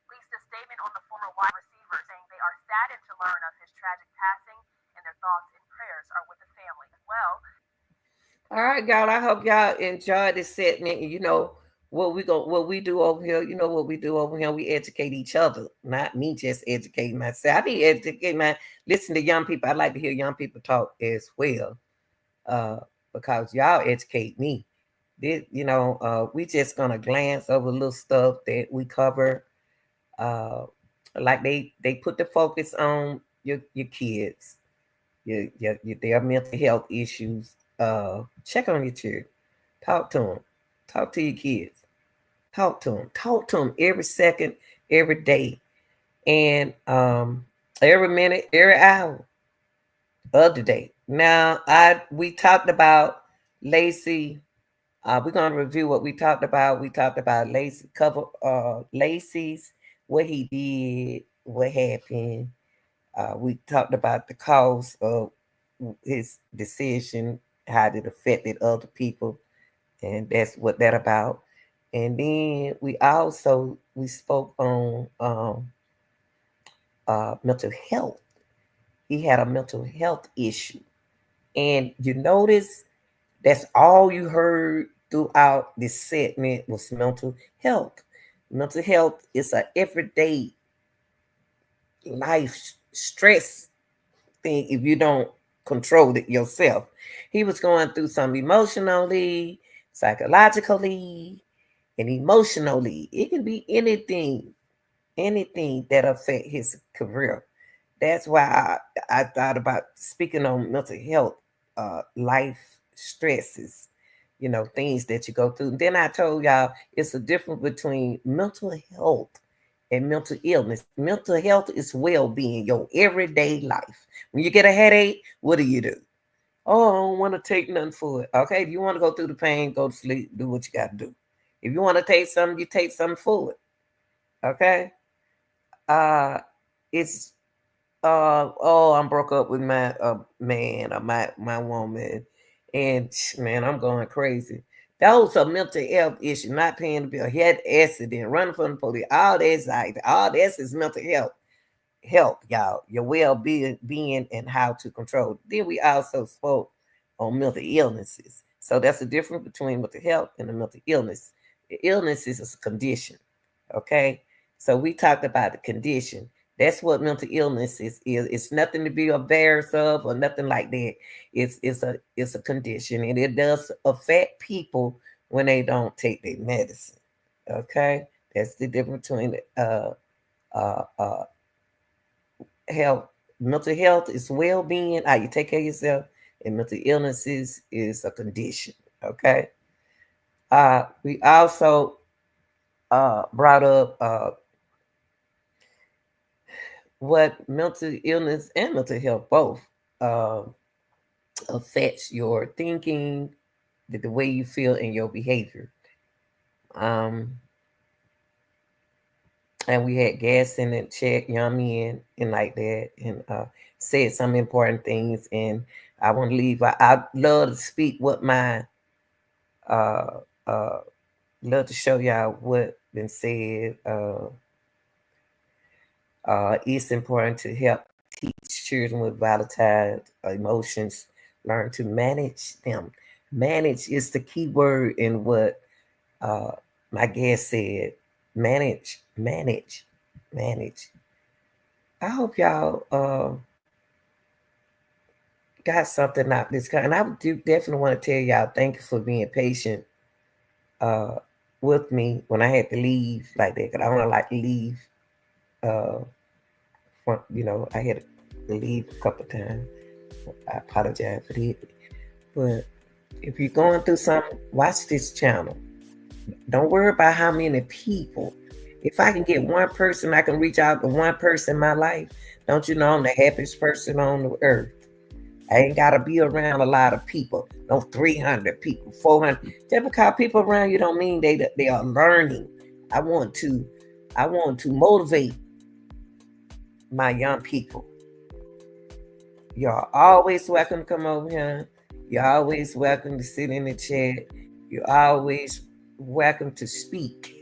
released a statement on the former wide receiver saying they are saddened to learn of his tragic passing and their thoughts and prayers are with the family as well. All right, y'all. I hope y'all enjoyed this segment. And you know what we do over here. You know what we do over here. We educate each other, not me just educating myself. I be educating listen to young people. I like to hear young people talk as well, uh, because y'all educate me. We just gonna glance over little stuff that we cover. Uh, like they put the focus on your kids, their mental health issues. Check on your children. Talk to them. Talk to your kids. Talk to them. Talk to them every second, every day, and every minute, every hour of the day. Now, we talked about Lacy. We're gonna review what we talked about. We talked about Lacy's, what he did, what happened. We talked about the cause of his decision, how it affected other people, and that's what that about. And then we spoke on mental health. He had a mental health issue, and you notice that's all you heard throughout this segment was mental health. Mental health is a everyday life stress thing if you don't control it yourself. He was going through some emotionally, psychologically, and emotionally. It can be anything that affect his career. That's why I thought about speaking on mental health, life stresses, things that you go through. Then I told y'all it's a difference between mental health and mental illness. Mental health is well-being, your everyday life. When you get a headache, what do? Oh, I don't want to take nothing for it. Okay, if you want to go through the pain, go to sleep, do what you got to do. If you want to take something, you take something for it. Okay? It's I'm broke up with my man or my woman, and man, I'm going crazy. That was a mental health issue, not paying the bill. He had an accident, running from the police, all that anxiety, all that is mental health, y'all, your well-being and how to control. Then we also spoke on mental illnesses. So that's the difference between mental health and the mental illness. The illness is a condition. Okay. So we talked about the condition. That's what mental illness is. It's nothing to be embarrassed of or nothing like that. It's a condition, and it does affect people when they don't take their medicine. Okay. That's the difference between uh, uh, health mental health is well-being, how you take care of yourself, and mental illnesses is a condition. Okay. We also brought up what mental illness and mental health both uh, affects your thinking, the way you feel, and your behavior. Um, and we had gas in it, check, yummy, and like that, and said some important things. And I want to leave. I love to speak what my uh, uh, love to show y'all what been said. It's important to help teach children with volatile emotions learn to manage them. Manage is the key word in what uh, my guest said. Manage, manage, manage. I hope y'all got something out this kind. And I do definitely want to tell y'all thank you for being patient uh, with me when I had to leave like that. Cause I don't like to leave. Uh, I had to leave a couple of times. I apologize for that. But if you're going through something, watch this channel. Don't worry about how many people. If I can get one person, I can reach out to one person in my life. Don't you know I'm the happiest person on the earth? I ain't got to be around a lot of people. No 300 people, 400. Just because people around you don't mean they are learning. I want to motivate my young people. You're always welcome to come over here. You're always welcome to sit in the chat. You're always welcome to speak.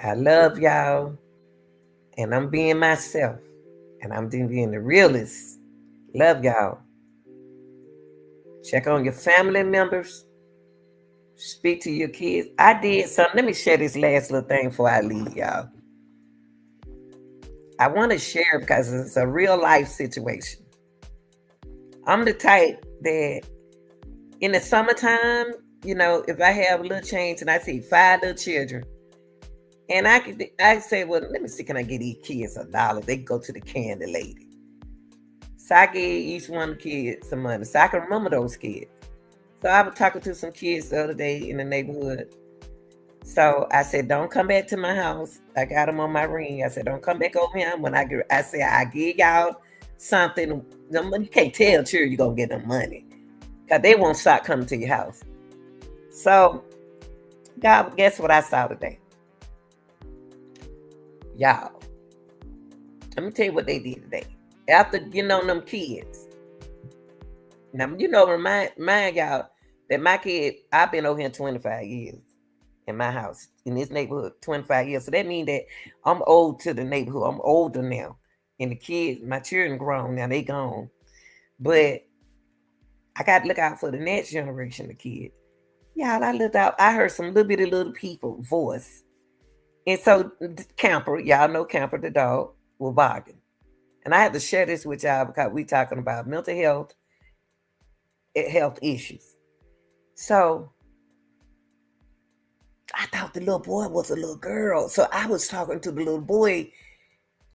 I love y'all. And I'm being myself. And I'm being the realest. Love y'all. Check on your family members. Speak to your kids. I did something. Let me share this last little thing before I leave, y'all. I want to share because it's a real life situation. I'm the type that in the summertime, if I have a little change and I see 5 little children, and I say, well, let me see, can I get these kids $1? They go to the candy lady. So I gave each one of the kids some money so I can remember those kids. So I was talking to some kids the other day in the neighborhood. So I said, don't come back to my house. I got them on my ring. I said, don't come back over here. I said, I give y'all something. You can't tell children you're going to get them money because they won't start coming to your house. So, God, guess what I saw today? Y'all, let me tell you what they did today. After getting on them kids. Now, remind y'all that my kid, I've been over here 25 years. In my house, in this neighborhood, 25 years. So that means that I'm old to the neighborhood. I'm older now. And the kids, my children grown now, they gone. But I got to look out for the next generation of kids. Y'all, I looked out, I heard some little bitty little people voice. And so Camper, y'all know Camper the dog, was barking. And I had to share this with y'all because we talking about mental health issues. So I thought the little boy was a little girl. So I was talking to the little boy